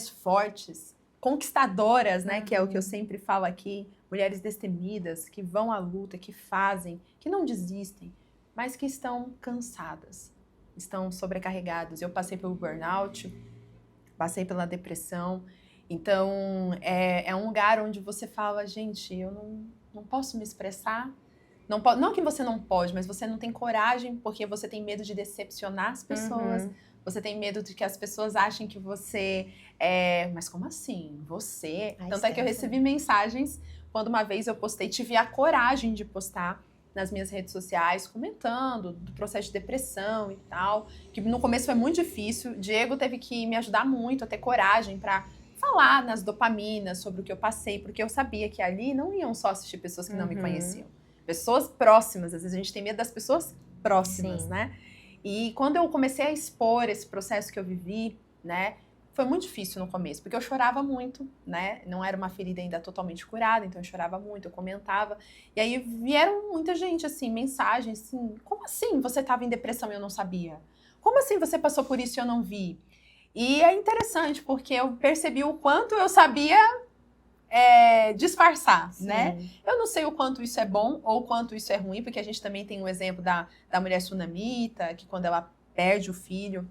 fortes, conquistadoras, né? Que é o que eu sempre falo aqui, mulheres destemidas, que vão à luta, que fazem, que não desistem, mas que estão cansadas, estão sobrecarregadas. Eu passei pelo burnout, passei pela depressão. Então, é um lugar onde você fala, gente, eu não posso me expressar. Não que você não pode, mas você não tem coragem porque você tem medo de decepcionar as pessoas. Você tem medo de que as pessoas achem que você mas como assim? Você? Tanto é que eu recebi mensagens quando uma vez eu postei, tive a coragem de postar nas minhas redes sociais, comentando do processo de depressão e tal, que no começo foi muito difícil. Diego teve que me ajudar muito a ter coragem para falar nas dopaminas sobre o que eu passei, porque eu sabia que ali não iam só assistir pessoas que não me conheciam. Pessoas próximas, às vezes a gente tem medo das pessoas próximas, né? E quando eu comecei a expor esse processo que eu vivi, né, foi muito difícil no começo, porque eu chorava muito, né? Não era uma ferida ainda totalmente curada, então eu chorava muito, eu comentava. E aí vieram muita gente, assim, mensagens, assim, como assim você estava em depressão e eu não sabia? Como assim você passou por isso e eu não vi? E é interessante, porque eu percebi o quanto eu sabia disfarçar, né? Eu não sei o quanto isso é bom ou o quanto isso é ruim, porque a gente também tem um exemplo da mulher sunamita, que quando ela perde o filho,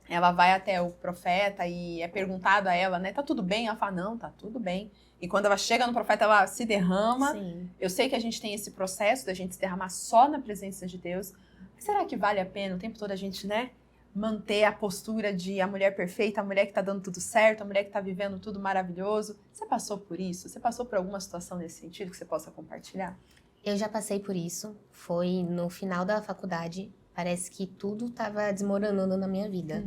ela vai até o profeta e é perguntado a ela, né? Tá tudo bem? Ela fala, não, tá tudo bem. E quando ela chega no profeta, ela se derrama. Eu sei que a gente tem esse processo da gente se derramar só na presença de Deus. Mas será que vale a pena o tempo todo a gente, né? Manter a postura de a mulher perfeita, a mulher que tá dando tudo certo, a mulher que tá vivendo tudo maravilhoso. Você passou por isso? Você passou por alguma situação nesse sentido que você possa compartilhar? Eu já passei por isso. Foi no final da faculdade. Parece que tudo estava desmoronando na minha vida.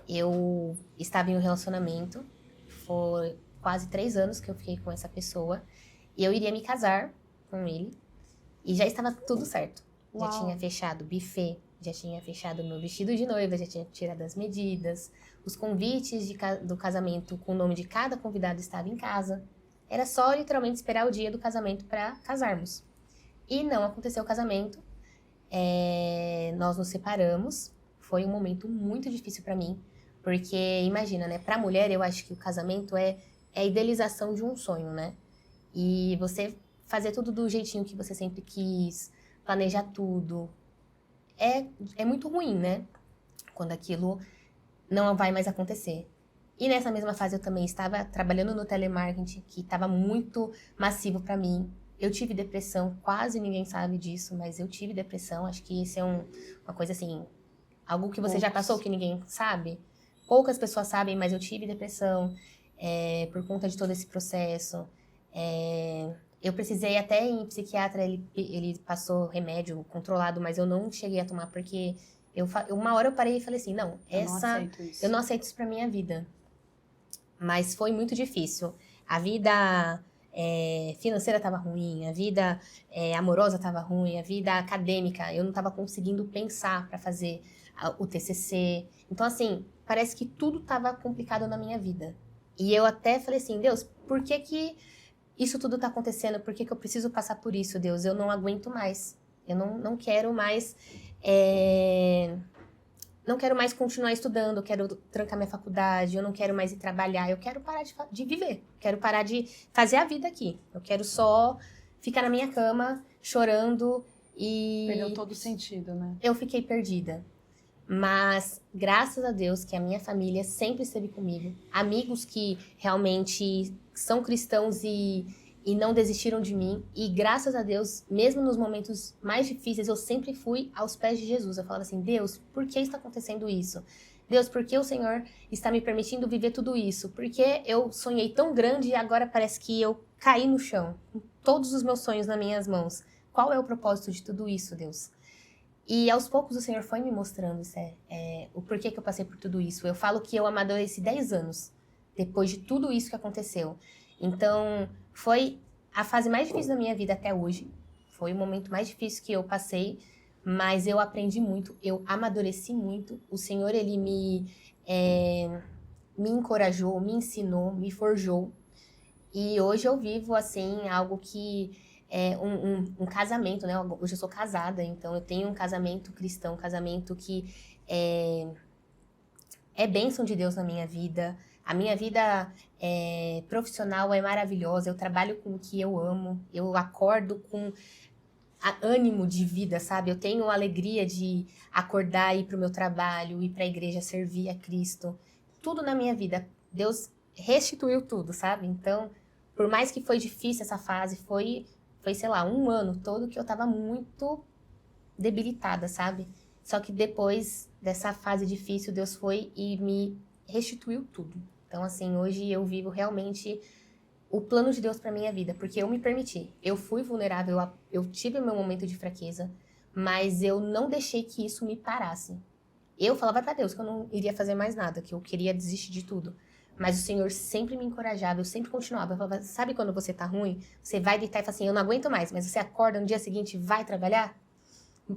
Eu estava em um relacionamento. Foi quase 3 anos que eu fiquei com essa pessoa. E eu iria me casar com ele. E já estava tudo certo. Uau. Já tinha fechado o buffet. Já tinha fechado meu vestido de noiva, já tinha tirado as medidas. Os convites do casamento com o nome de cada convidado estavam em casa. Era só literalmente esperar o dia do casamento para casarmos. E não aconteceu o casamento. Nós nos separamos. Foi um momento muito difícil para mim. Porque, imagina, né? Pra mulher, eu acho que o casamento é é a idealização de um sonho, né? E você fazer tudo do jeitinho que você sempre quis, planejar tudo, é muito ruim, né? Quando aquilo não vai mais acontecer. E nessa mesma fase eu também estava trabalhando no telemarketing, que estava muito massivo para mim. Eu tive depressão, quase ninguém sabe disso, mas eu tive depressão. Acho que isso é uma coisa assim, algo que você já passou que ninguém sabe. Poucas pessoas sabem, mas eu tive depressão por conta de todo esse processo. Eu precisei até ir em psiquiatra, ele passou remédio controlado, mas eu não cheguei a tomar porque uma hora eu parei e falei assim, não, eu não aceito isso pra minha vida. Mas foi muito difícil. A vida financeira estava ruim, a vida amorosa estava ruim, a vida acadêmica, eu não estava conseguindo pensar para fazer o TCC. Então, assim, parece que tudo estava complicado na minha vida. E eu até falei assim, Deus, por que isso tudo está acontecendo? Por que eu preciso passar por isso, Deus? Eu não aguento mais. Eu não quero mais... Não quero mais continuar estudando, eu quero trancar minha faculdade, eu não quero mais ir trabalhar, eu quero parar de viver, quero parar de fazer a vida aqui. Eu quero só ficar na minha cama, chorando e... Perdeu todo o sentido, né? Eu fiquei perdida. Mas, graças a Deus, que a minha família sempre esteve comigo. Amigos que realmente são cristãos e não desistiram de mim. E, graças a Deus, mesmo nos momentos mais difíceis, eu sempre fui aos pés de Jesus. Eu falava assim, Deus, por que está acontecendo isso? Deus, por que o Senhor está me permitindo viver tudo isso? Porque eu sonhei tão grande e agora parece que eu caí no chão, com todos os meus sonhos nas minhas mãos. Qual é o propósito de tudo isso, Deus? E aos poucos o Senhor foi me mostrando o porquê que eu passei por tudo isso. Eu falo que eu amadureci 10 anos depois de tudo isso que aconteceu. Então, foi a fase mais difícil da minha vida até hoje. Foi o momento mais difícil que eu passei, mas eu aprendi muito, eu amadureci muito. O Senhor, Ele me encorajou, me ensinou, me forjou. E hoje eu vivo, assim, algo que... um casamento, né? Hoje eu sou casada, então eu tenho um casamento cristão, um casamento que é bênção de Deus na minha vida. A minha vida profissional é maravilhosa, eu trabalho com o que eu amo, eu acordo com ânimo de vida, sabe? Eu tenho alegria de acordar, ir para o meu trabalho, ir para a igreja, servir a Cristo. Tudo na minha vida, Deus restituiu tudo, sabe? Então, por mais que foi difícil essa fase, foi, sei lá, um ano todo que eu tava muito debilitada, sabe? Só que depois dessa fase difícil, Deus foi e me restituiu tudo. Então, assim, hoje eu vivo realmente o plano de Deus pra minha vida, porque eu me permiti. Eu fui vulnerável, eu tive o meu momento de fraqueza, mas eu não deixei que isso me parasse. Eu falava pra Deus que eu não iria fazer mais nada, que eu queria desistir de tudo. Mas o Senhor sempre me encorajava, eu sempre continuava. Eu falava, sabe quando você tá ruim? Você vai deitar e fala assim, eu não aguento mais, mas você acorda no dia seguinte e vai trabalhar?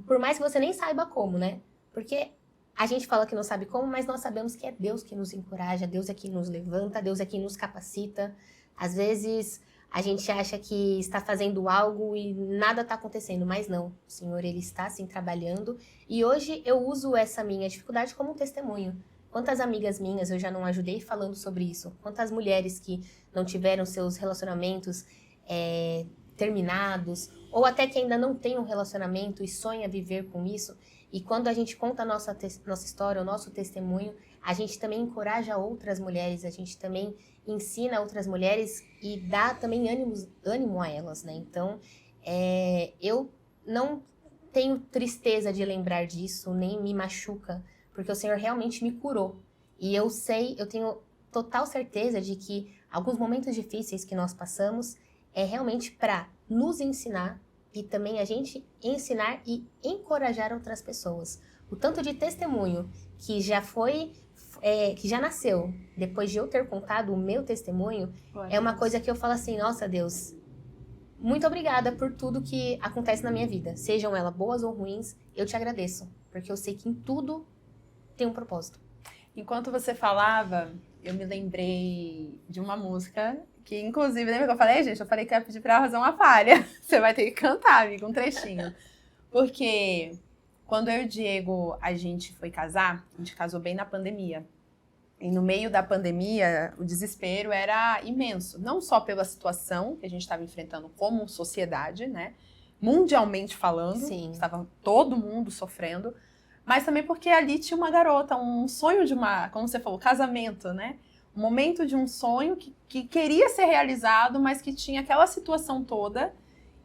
Por mais que você nem saiba como, né? Porque a gente fala que não sabe como, mas nós sabemos que é Deus que nos encoraja, Deus é quem nos levanta, Deus é quem nos capacita. Às vezes a gente acha que está fazendo algo e nada está acontecendo, mas não. O Senhor, Ele está sim trabalhando. E hoje eu uso essa minha dificuldade como um testemunho. Quantas amigas minhas eu já não ajudei falando sobre isso? Quantas mulheres que não tiveram seus relacionamentos terminados, ou até que ainda não tem um relacionamento e sonha viver com isso. E quando a gente conta a nossa história, o nosso testemunho, a gente também encoraja outras mulheres, a gente também ensina outras mulheres e dá também ânimo a elas, né? Então, eu não tenho tristeza de lembrar disso, nem me machuca, porque o Senhor realmente me curou. E eu tenho total certeza de que alguns momentos difíceis que nós passamos é realmente para nos ensinar e também a gente ensinar e encorajar outras pessoas. O tanto de testemunho que já que já nasceu depois de eu ter contado o meu testemunho, é uma coisa que eu falo assim, nossa Deus, muito obrigada por tudo que acontece na minha vida. Sejam elas boas ou ruins, eu te agradeço, porque eu sei que em tudo tem um propósito. Enquanto você falava, eu me lembrei de uma música que, inclusive, lembra que eu falei, gente? Eu falei que ia pedir pra fazer uma palha. Você vai ter que cantar, amigo, um trechinho. Porque quando eu e o Diego, a gente foi casar, a gente casou bem na pandemia. E no meio da pandemia, o desespero era imenso. Não só pela situação que a gente estava enfrentando como sociedade, né? Mundialmente falando, Sim. estava todo mundo sofrendo, mas também porque ali tinha uma garota, um sonho de como você falou, casamento, né? Um momento de um sonho que queria ser realizado, mas que tinha aquela situação toda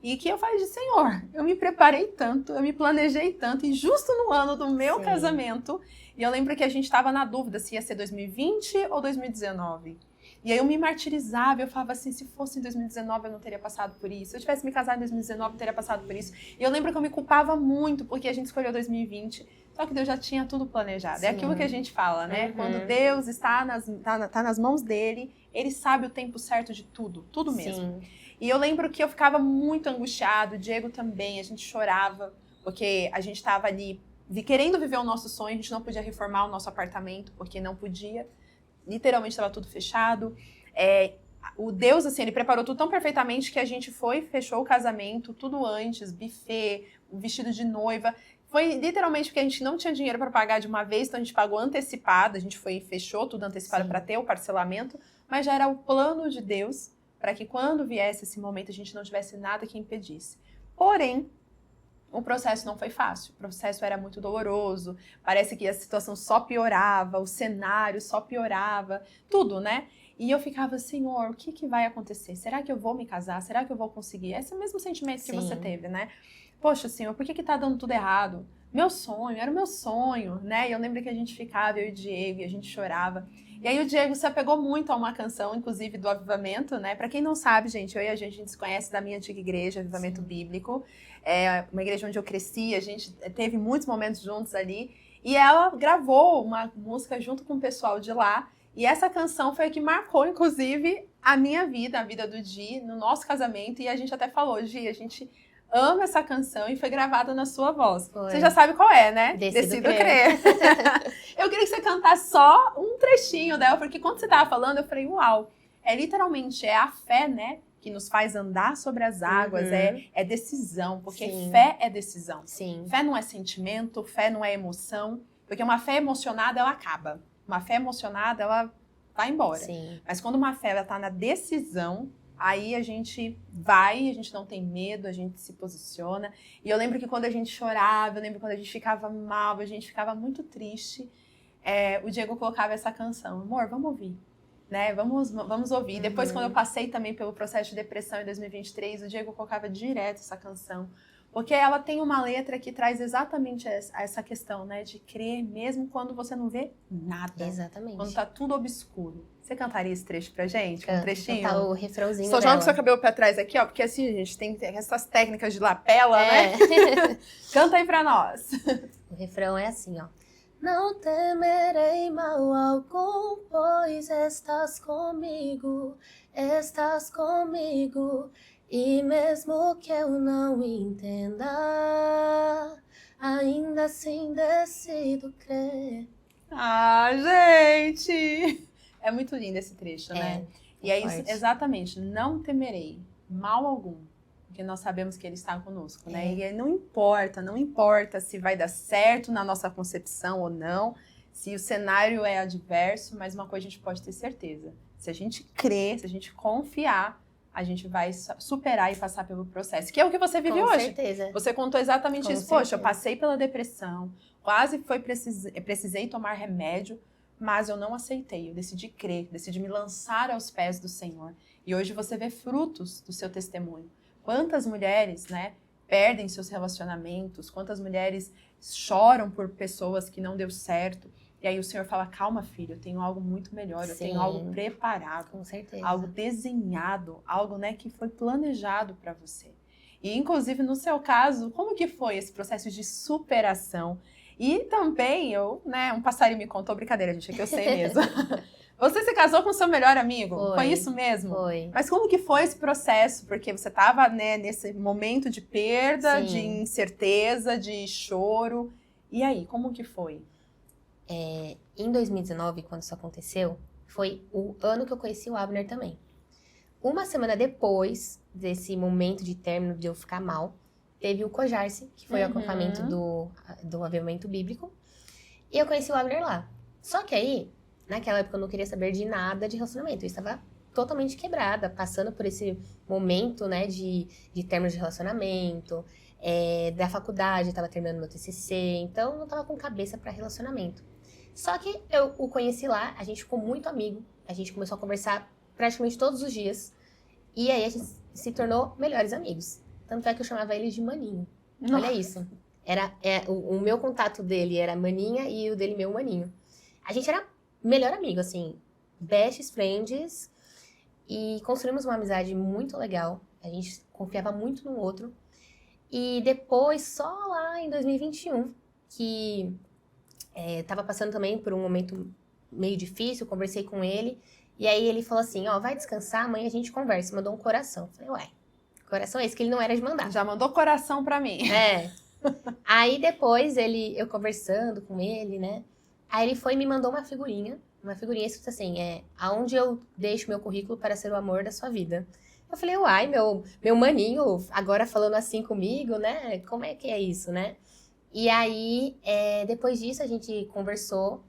e que eu falei, Senhor, eu me preparei tanto, eu me planejei tanto, e justo no ano do meu casamento, e eu lembro que a gente estava na dúvida se ia ser 2020 ou 2019. E aí eu me martirizava, eu falava assim, se fosse em 2019 eu não teria passado por isso. Se eu tivesse me casado em 2019 eu teria passado por isso. E eu lembro que eu me culpava muito porque a gente escolheu 2020, só que Deus já tinha tudo planejado. Sim. É aquilo que a gente fala, né? Quando Deus está nas mãos dele, ele sabe o tempo certo de tudo, tudo mesmo. Sim. E eu lembro que eu ficava muito angustiado, o Diego também, a gente chorava, porque a gente estava ali querendo viver o nosso sonho, a gente não podia reformar o nosso apartamento, porque não podia. Literalmente estava tudo fechado. O Deus, assim, ele preparou tudo tão perfeitamente que a gente fechou o casamento, tudo antes, buffet, o vestido de noiva. Foi literalmente porque a gente não tinha dinheiro para pagar de uma vez, então a gente pagou antecipado, a gente fechou tudo antecipado para ter o parcelamento, mas já era o plano de Deus para que quando viesse esse momento a gente não tivesse nada que impedisse. Porém, o processo não foi fácil, o processo era muito doloroso, parece que a situação só piorava, o cenário só piorava, tudo, né? E eu ficava, Senhor, o que vai acontecer? Será que eu vou me casar? Será que eu vou conseguir? Esse é o mesmo sentimento que você teve, né? Poxa, Senhor, por que tá dando tudo errado? Meu sonho, era o meu sonho, né? E eu lembro que a gente ficava, eu e o Diego, e a gente chorava. E aí o Diego se apegou muito a uma canção, inclusive do Avivamento, né? Pra quem não sabe, gente, eu e a gente se conhece da minha antiga igreja, Avivamento Bíblico. É uma igreja onde eu cresci, a gente teve muitos momentos juntos ali. E ela gravou uma música junto com o pessoal de lá. E essa canção foi a que marcou, inclusive, a minha vida, a vida do Di, no nosso casamento. E a gente até falou, Gi, a gente ama essa canção e foi gravada na sua voz. Foi. Você já sabe qual é, né? Decido crer. Eu queria que você cantasse só um trechinho dela, porque quando você tava falando, eu falei, uau, literalmente, é a fé, né? Que nos faz andar sobre as águas, é decisão, porque fé é decisão. Sim. Fé não é sentimento, fé não é emoção, porque uma fé emocionada, ela acaba. Uma fé emocionada, ela vai embora. Sim. Mas quando uma fé, ela tá na decisão, aí a gente vai, a gente não tem medo, a gente se posiciona. E eu lembro que quando a gente chorava, eu lembro quando a gente ficava mal, a gente ficava muito triste, o Diego colocava essa canção, amor, vamos ouvir. Né? Vamos ouvir. Depois, quando eu passei também pelo processo de depressão em 2023, o Diego colocava direto essa canção. Porque ela tem uma letra que traz exatamente essa questão, né? De crer mesmo quando você não vê nada. Exatamente. Quando tá tudo obscuro. Você cantaria esse trecho pra gente? Um trechinho? Cantar o refrãozinho Só joga o seu cabelo pra trás aqui, ó. Porque assim, gente, tem essas técnicas de lapela, né? Canta aí pra nós. O refrão é assim, ó. Não temerei mal algum, pois estás comigo, e mesmo que eu não entenda, ainda assim decido crer. Ah, gente! É muito lindo esse trecho, né? E é isso, exatamente, não temerei mal algum. Porque nós sabemos que ele está conosco, né? E não importa se vai dar certo na nossa concepção ou não, se o cenário é adverso, mas uma coisa a gente pode ter certeza. Se a gente crer, se a gente confiar, a gente vai superar e passar pelo processo. Que é o que você vive hoje. Com certeza. Você contou exatamente isso. Poxa, eu passei pela depressão, quase precisei tomar remédio, mas eu não aceitei. Eu decidi crer, decidi me lançar aos pés do Senhor. E hoje você vê frutos do seu testemunho. Quantas mulheres, né, perdem seus relacionamentos, quantas mulheres choram por pessoas que não deu certo. E aí o Senhor fala, calma, filho, eu tenho algo muito melhor, eu tenho algo preparado. Com certeza. Algo desenhado, algo, né, que foi planejado para você. E, inclusive, no seu caso, como que foi esse processo de superação? E também, um passarinho me contou, brincadeira, gente, é que eu sei mesmo. Você se casou com seu melhor amigo? Foi isso mesmo? Foi. Mas como que foi esse processo? Porque você estava, né, nesse momento de perda, de incerteza, de choro. E aí, como que foi? Em 2019, quando isso aconteceu, foi o ano que eu conheci o Abner também. Uma semana depois desse momento de término, de eu ficar mal, teve o Cojarse, que foi o acampamento do Avivamento Bíblico. E eu conheci o Abner lá. Só que aí, naquela época eu não queria saber de nada de relacionamento. Eu estava totalmente quebrada, passando por esse momento, né, de términos de relacionamento, da faculdade, eu estava terminando meu TCC, então eu não estava com cabeça para relacionamento. Só que eu o conheci lá, a gente ficou muito amigo, a gente começou a conversar praticamente todos os dias, e aí a gente se tornou melhores amigos. Tanto é que eu chamava ele de Maninho. Nossa. Olha isso. O meu contato dele era Maninha e o dele meu Maninho. A gente era melhor amigo, assim, best friends, e construímos uma amizade muito legal. A gente confiava muito no outro. E depois, só lá em 2021, que tava passando também por um momento meio difícil, conversei com ele, e aí ele falou assim, ó, vai descansar, amanhã a gente conversa. Mandou um coração. Falei, ué, coração é esse que ele não era de mandar. Já mandou coração pra mim. Aí depois eu conversando com ele, né? Aí ele foi e me mandou uma figurinha escrita assim, aonde eu deixo meu currículo para ser o amor da sua vida. Eu falei, uai, meu maninho, agora falando assim comigo, né? Como é que é isso, né? E aí, depois disso, a gente conversou,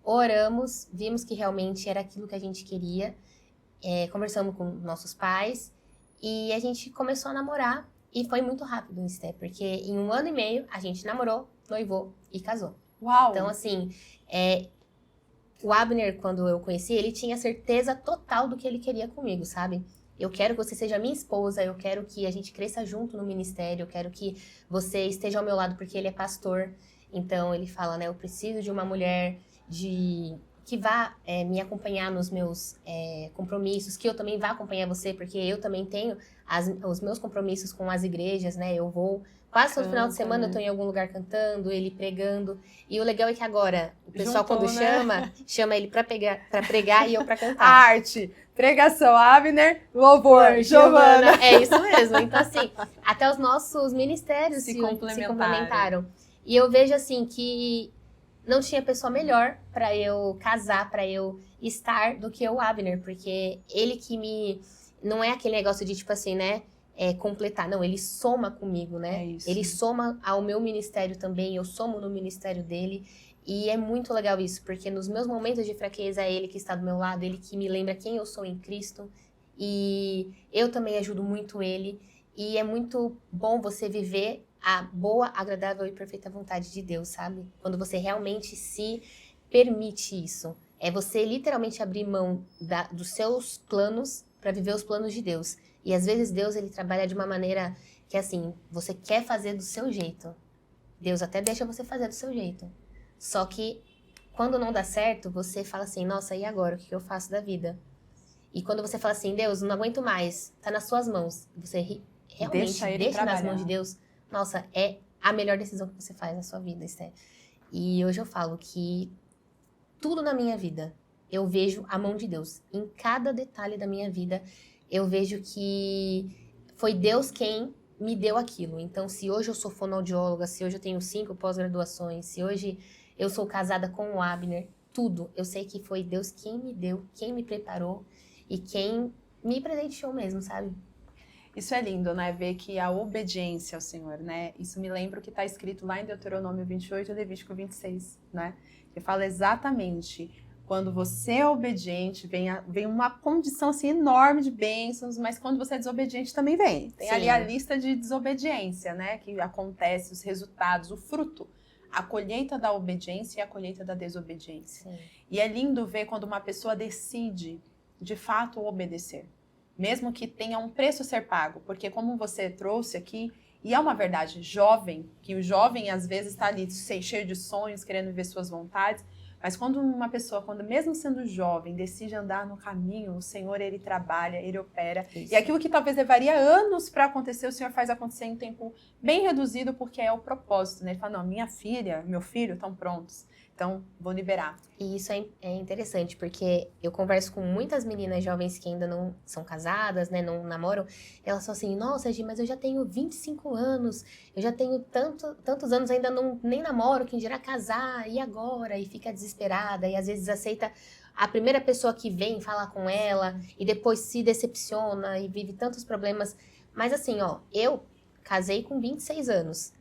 oramos, vimos que realmente era aquilo que a gente queria, conversamos com nossos pais, e a gente começou a namorar, e foi muito rápido isso, porque em 1 ano e meio, a gente namorou, noivou e casou. Uau! Então, assim, o Abner, quando eu conheci, ele tinha certeza total do que ele queria comigo, sabe? Eu quero que você seja minha esposa, eu quero que a gente cresça junto no ministério, eu quero que você esteja ao meu lado porque ele é pastor. Então ele fala, né, eu preciso de uma mulher que vá me acompanhar nos meus compromissos, que eu também vá acompanhar você, porque eu também tenho os meus compromissos com as igrejas, né? Eu vou quase todo final de semana, eu tô em algum lugar cantando, ele pregando. E o legal é que agora o pessoal Juntou, quando né? chama ele pra pregar e eu pra cantar. Arte, pregação, Abner, louvor, Giovana. É isso mesmo. Então, assim, até os nossos ministérios Se se complementaram. complementaram. E eu vejo, assim, que não tinha pessoa melhor pra eu casar, pra eu estar do que o Abner. Porque ele que me... Não é aquele negócio de, tipo assim, né? Completar. Não, ele soma comigo, né? É isso. Ele soma ao meu ministério também. Eu somo no ministério dele. E é muito legal isso, porque nos meus momentos de fraqueza é ele que está do meu lado, ele que me lembra quem eu sou em Cristo, e eu também ajudo muito ele, e é muito bom você viver a boa, agradável e perfeita vontade de Deus, sabe? Quando você realmente se permite isso. É você literalmente abrir mão dos seus planos para viver os planos de Deus. E às vezes Deus, ele trabalha de uma maneira que, assim, você quer fazer do seu jeito. Deus até deixa você fazer do seu jeito. Só que, quando não dá certo, você fala assim, nossa, e agora? O que eu faço da vida? E quando você fala assim, Deus, não aguento mais, tá nas suas mãos. Você realmente deixa nas mãos de Deus. Nossa, é a melhor decisão que você faz na sua vida, Esther. E hoje eu falo que tudo na minha vida, eu vejo a mão de Deus. Em cada detalhe da minha vida, eu vejo que foi Deus quem me deu aquilo. Então, se hoje eu sou fonoaudióloga, se hoje eu tenho 5 pós-graduações, se hoje eu sou casada com o Abner, tudo. Eu sei que foi Deus quem me deu, quem me preparou e quem me presenteou mesmo, sabe? Isso é lindo, né? Ver que a obediência ao Senhor, né? Isso me lembra o que está escrito lá em Deuteronômio 28 e Levítico 26, né? Que fala exatamente, quando você é obediente, vem uma condição assim, enorme de bênçãos, mas quando você é desobediente também vem. Tem Sim. ali a lista de desobediência, né? Que acontece, os resultados, o fruto. A colheita da obediência e a colheita da desobediência. Sim. E é lindo ver quando uma pessoa decide, de fato, obedecer. Mesmo que tenha um preço a ser pago. Porque como você trouxe aqui, e é uma verdade, jovem, que o jovem às vezes está ali cheio de sonhos, querendo viver suas vontades, mas quando uma pessoa, mesmo sendo jovem, decide andar no caminho, o Senhor, ele trabalha, ele opera. Isso. E aquilo que talvez levaria anos para acontecer, o Senhor faz acontecer em um tempo bem reduzido, porque é o propósito, né? Ele fala, não, minha filha, meu filho estão prontos, então vou liberar. E isso é interessante, porque eu converso com muitas meninas jovens que ainda não são casadas, né, não namoram, elas falam assim, nossa, Gi, mas eu já tenho 25 anos, eu já tenho tantos anos, ainda nem namoro, quem dirá casar, e agora? E fica desesperada, e às vezes aceita a primeira pessoa que vem falar com ela, e depois se decepciona, e vive tantos problemas. Mas assim, ó, eu casei com 26 anos,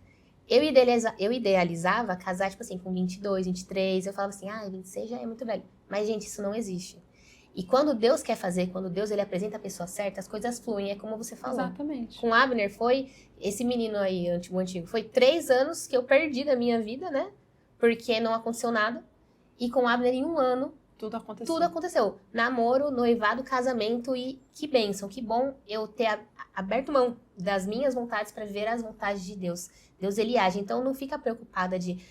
eu idealizava casar, tipo assim, com 22, 23, eu falava assim, 26 já é muito velho. Mas, gente, isso não existe. E quando Deus quer fazer, quando Deus ele apresenta a pessoa certa, as coisas fluem, é como você falou. Exatamente. Com Abner esse menino aí, antigo, foi 3 anos que eu perdi da minha vida, né? Porque não aconteceu nada. E com Abner, em 1 ano, tudo aconteceu. Tudo aconteceu. Namoro, noivado, casamento e que bênção, que bom eu ter aberto mão das minhas vontades para viver as vontades de Deus. Deus, ele age. Então, não fica preocupada de,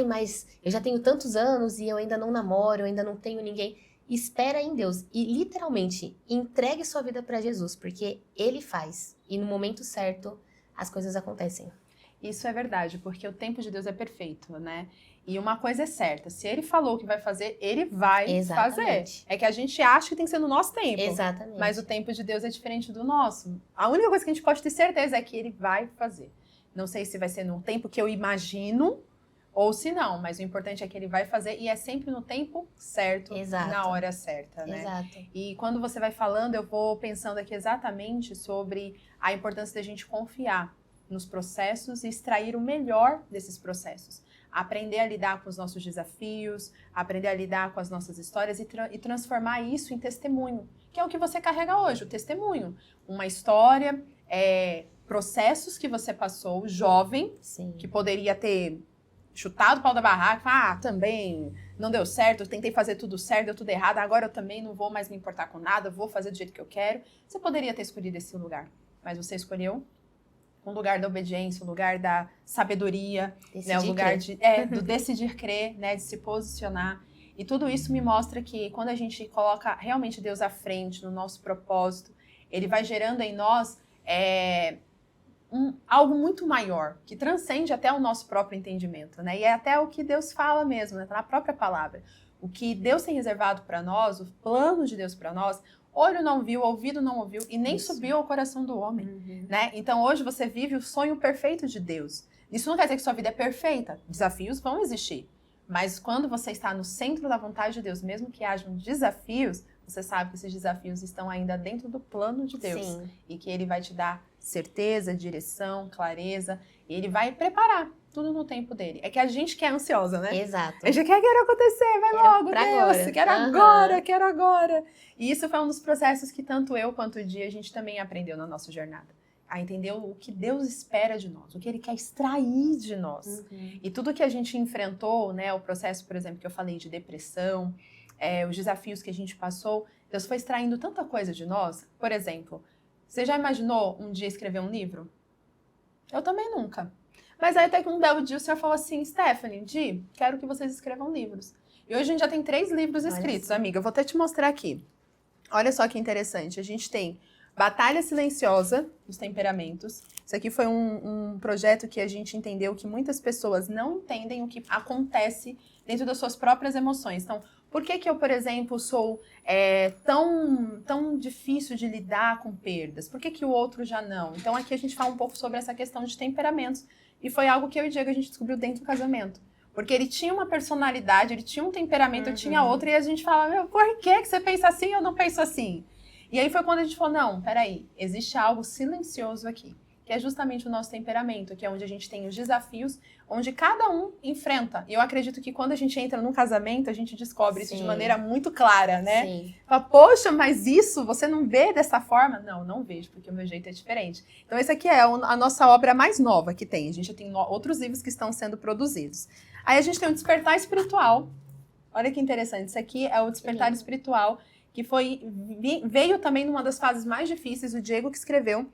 mas eu já tenho tantos anos e eu ainda não namoro, eu ainda não tenho ninguém. Espera em Deus e, literalmente, entregue sua vida para Jesus, porque Ele faz. E no momento certo, as coisas acontecem. Isso é verdade, porque o tempo de Deus é perfeito, né? E uma coisa é certa, se Ele falou que vai fazer, Ele vai fazer. É que a gente acha que tem que ser no nosso tempo. Exatamente. Mas o tempo de Deus é diferente do nosso. A única coisa que a gente pode ter certeza é que Ele vai fazer. Não sei se vai ser no tempo que eu imagino, ou se não, mas o importante é que Ele vai fazer e é sempre no tempo certo, na hora certa, né? Exato. E quando você vai falando, eu vou pensando aqui exatamente sobre a importância da gente confiar nos processos e extrair o melhor desses processos. Aprender a lidar com os nossos desafios, aprender a lidar com as nossas histórias e transformar isso em testemunho, que é o que você carrega hoje, o testemunho. Uma história, processos que você passou, jovem, Sim. que poderia ter chutado o pau da barraca, também não deu certo, eu tentei fazer tudo certo, deu tudo errado, agora eu também não vou mais me importar com nada, vou fazer do jeito que eu quero. Você poderia ter escolhido esse lugar, mas você escolheu um lugar da obediência, um lugar da sabedoria, né, um lugar do decidir crer, né, de se posicionar. E tudo isso me mostra que quando a gente coloca realmente Deus à frente no nosso propósito, Ele vai gerando em nós algo muito maior, que transcende até o nosso próprio entendimento, né? E é até o que Deus fala mesmo, né? Tá na própria palavra. O que Deus tem reservado para nós, o plano de Deus para nós, olho não viu, ouvido não ouviu e nem subiu ao coração do homem, né? Então hoje você vive o sonho perfeito de Deus. Isso não quer dizer que sua vida é perfeita. Desafios vão existir. Mas quando você está no centro da vontade de Deus, mesmo que hajam desafios, você sabe que esses desafios estão ainda dentro do plano de Deus. Sim. E que Ele vai te dar certeza, direção, clareza. E Ele vai preparar tudo no tempo dele. É que a gente que é ansiosa, né? Exato. A gente quer acontecer, vai logo, Deus. Quero agora. E isso foi um dos processos que tanto eu quanto o Dia a gente também aprendeu na nossa jornada. A entender o que Deus espera de nós, o que Ele quer extrair de nós. E tudo que a gente enfrentou, né, o processo, por exemplo, que eu falei de depressão, os desafios que a gente passou, Deus foi extraindo tanta coisa de nós. Por exemplo, você já imaginou um dia escrever um livro? Eu também nunca. Mas aí até que um belo dia o Senhor falou assim, Stephanie, Di, quero que vocês escrevam livros. E hoje a gente já tem 3 livros escritos, amiga. Eu vou até te mostrar aqui. Olha só que interessante. A gente tem Batalha Silenciosa dos Temperamentos. Isso aqui foi um projeto que a gente entendeu que muitas pessoas não entendem o que acontece dentro das suas próprias emoções. Então, por que eu, por exemplo, sou tão difícil de lidar com perdas? Por que o outro já não? Então, aqui a gente fala um pouco sobre essa questão de temperamentos. E foi algo que eu e o Diego a gente descobriu dentro do casamento. Porque ele tinha uma personalidade, ele tinha um temperamento, eu tinha outro. E a gente falava, por que você pensa assim e eu não penso assim? E aí foi quando a gente falou, não, peraí, existe algo silencioso aqui, que é justamente o nosso temperamento, que é onde a gente tem os desafios, onde cada um enfrenta. E eu acredito que quando a gente entra num casamento, a gente descobre isso de maneira muito clara, né? Sim. Fala, poxa, mas isso você não vê dessa forma? Não vejo, porque o meu jeito é diferente. Então esse aqui é a nossa obra mais nova que tem. A gente já tem outros livros que estão sendo produzidos. Aí a gente tem o Despertar Espiritual. Olha que interessante, isso aqui é o Despertar Espiritual, que veio também numa das fases mais difíceis, o Diego que escreveu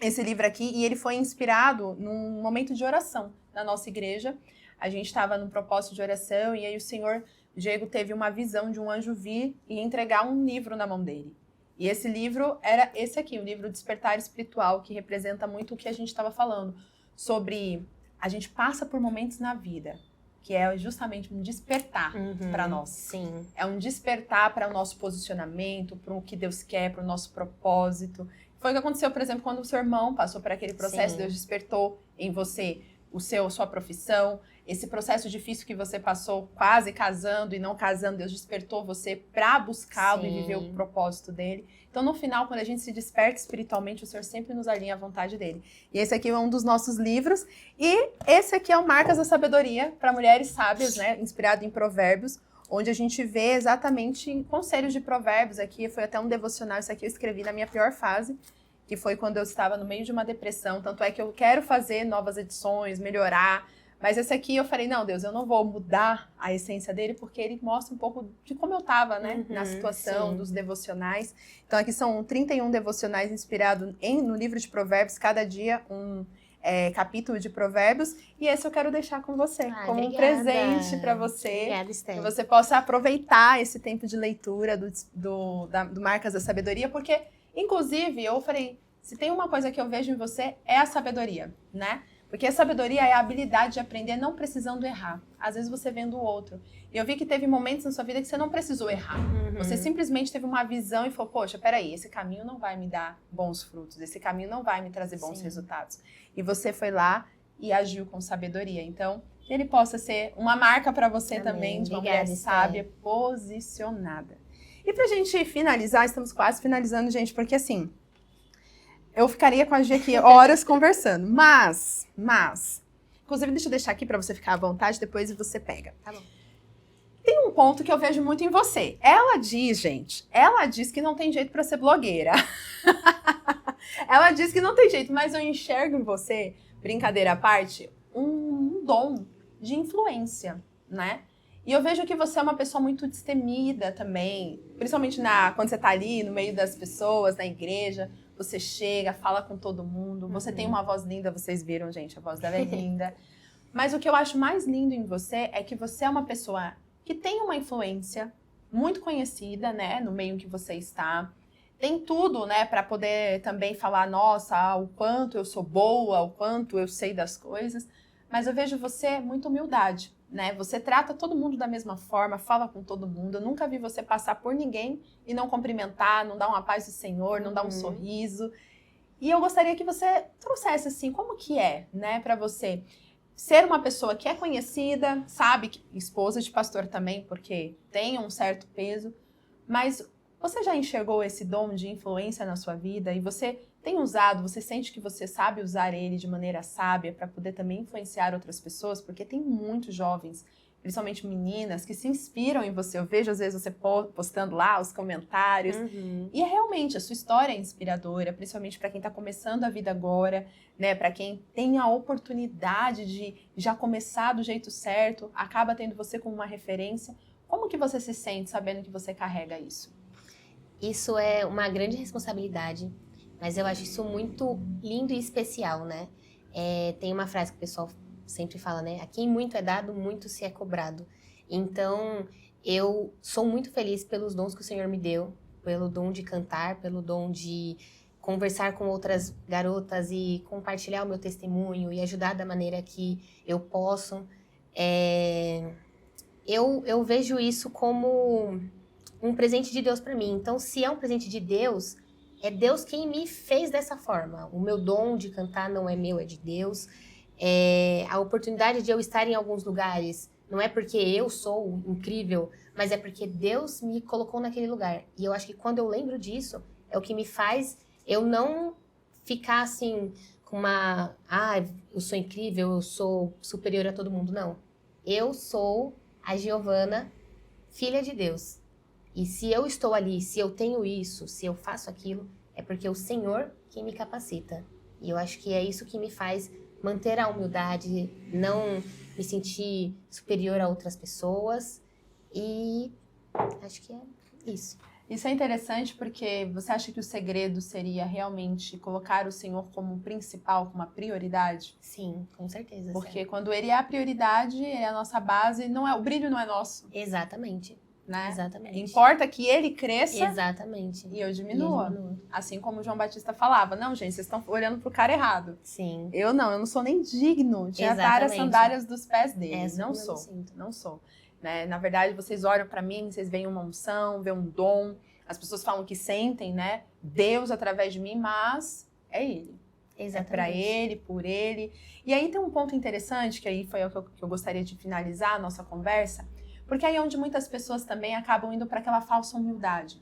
esse livro aqui, e ele foi inspirado num momento de oração na nossa igreja. A gente estava num propósito de oração, e aí o Diego teve uma visão de um anjo vir e entregar um livro na mão dele. E esse livro era esse aqui, o livro Despertar Espiritual, que representa muito o que a gente estava falando, sobre a gente passa por momentos na vida, que é justamente um despertar para nós. Sim. É um despertar para o nosso posicionamento, para o que Deus quer, para o nosso propósito. Foi o que aconteceu, por exemplo, quando o seu irmão passou por aquele processo, Deus despertou em você sua profissão, esse processo difícil que você passou quase casando e não casando, Deus despertou você para buscá-lo e viver o propósito dele. Então, no final, quando a gente se desperta espiritualmente, o Senhor sempre nos alinha à vontade dele. E esse aqui é um dos nossos livros. E esse aqui é o Marcas da Sabedoria para Mulheres Sábias, né? Inspirado em Provérbios, onde a gente vê exatamente conselhos de provérbios. Aqui foi até um devocional, isso aqui eu escrevi na minha pior fase, que foi quando eu estava no meio de uma depressão. Tanto é que eu quero fazer novas edições, melhorar. Mas esse aqui eu falei, não, Deus, eu não vou mudar a essência dele, porque ele mostra um pouco de como eu estava, né? Na situação dos devocionais. Então aqui são 31 devocionais inspirados no livro de Provérbios, cada dia um capítulo de Provérbios. E esse eu quero deixar com você, como um presente para você. Obrigada, Esther. Que você possa aproveitar esse tempo de leitura do Marcas da Sabedoria, porque, inclusive, eu falei, se tem uma coisa que eu vejo em você, é a sabedoria, né? Porque a sabedoria é a habilidade de aprender não precisando errar. Às vezes você vendo o outro. E eu vi que teve momentos na sua vida que você não precisou errar. Você simplesmente teve uma visão e falou, poxa, peraí, esse caminho não vai me dar bons frutos, esse caminho não vai me trazer bons resultados. E você foi lá e agiu com sabedoria. Então, que ele possa ser uma marca para você também, de uma mulher sábia, posicionada. E pra gente finalizar, estamos quase finalizando, gente, porque assim, eu ficaria com a Gi aqui horas conversando, mas, inclusive deixa eu deixar aqui pra você ficar à vontade, depois você pega. Tá bom. Tem um ponto que eu vejo muito em você. Ela diz que não tem jeito pra ser blogueira. Ela diz que não tem jeito, mas eu enxergo em você, brincadeira à parte, um dom de influência, né? E eu vejo que você é uma pessoa muito destemida também, principalmente quando você tá ali no meio das pessoas, na igreja. Você chega, fala com todo mundo. Você tem uma voz linda, vocês viram, gente, a voz dela é linda. Mas o que eu acho mais lindo em você é que você é uma pessoa que tem uma influência muito conhecida, né, no meio em que você está. Tem tudo, né, para poder também falar, nossa, o quanto eu sou boa, o quanto eu sei das coisas. Mas eu vejo você muita humildade, né? Você trata todo mundo da mesma forma, fala com todo mundo. Eu nunca vi você passar por ninguém e não cumprimentar, não dar uma paz do Senhor, não dar um sorriso. E eu gostaria que você trouxesse, assim, como que é, né, para você ser uma pessoa que é conhecida, sabe, esposa de pastor também, porque tem um certo peso, mas você já enxergou esse dom de influência na sua vida e você tem usado, você sente que você sabe usar ele de maneira sábia para poder também influenciar outras pessoas? Porque tem muitos jovens, principalmente meninas, que se inspiram em você. Eu vejo às vezes você postando lá os comentários. E realmente, a sua história é inspiradora, principalmente para quem está começando a vida agora, né? Para quem tem a oportunidade de já começar do jeito certo, acaba tendo você como uma referência. Como que você se sente sabendo que você carrega isso? Isso é uma grande responsabilidade, mas eu acho isso muito lindo e especial, né? Tem uma frase que o pessoal sempre fala, né? A quem muito é dado, muito se é cobrado. Então, eu sou muito feliz pelos dons que o Senhor me deu, pelo dom de cantar, pelo dom de conversar com outras garotas e compartilhar o meu testemunho e ajudar da maneira que eu posso. Eu vejo isso como um presente de Deus para mim. Então, se é um presente de Deus, é Deus quem me fez dessa forma. O meu dom de cantar não é meu, é de Deus. A oportunidade de eu estar em alguns lugares não é porque eu sou incrível, mas é porque Deus me colocou naquele lugar. E eu acho que quando eu lembro disso, é o que me faz eu não ficar assim com uma... eu sou incrível, eu sou superior a todo mundo. Não. Eu sou a Giovana, filha de Deus. E se eu estou ali, se eu tenho isso, se eu faço aquilo, é porque é o Senhor quem me capacita. E eu acho que é isso que me faz manter a humildade, não me sentir superior a outras pessoas. E acho que é isso. Isso é interessante porque você acha que o segredo seria realmente colocar o Senhor como principal, como uma prioridade? Sim, com certeza. Porque quando ele é a prioridade, ele é a nossa base, o brilho não é nosso. Exatamente. Né? Exatamente. Importa que ele cresça. Exatamente. E eu diminua. Assim como o João Batista falava. Não, gente, vocês estão olhando pro cara errado. Sim. Eu não sou nem digno de atar as sandálias dos pés dele. Não sou. Né? Na verdade, vocês olham pra mim, vocês veem uma unção, veem um dom. As pessoas falam que sentem, né? Deus através de mim, mas é ele. Exatamente. É pra ele, por ele. E aí tem um ponto interessante, que aí foi o que eu gostaria de finalizar a nossa conversa. Porque aí é onde muitas pessoas também acabam indo para aquela falsa humildade.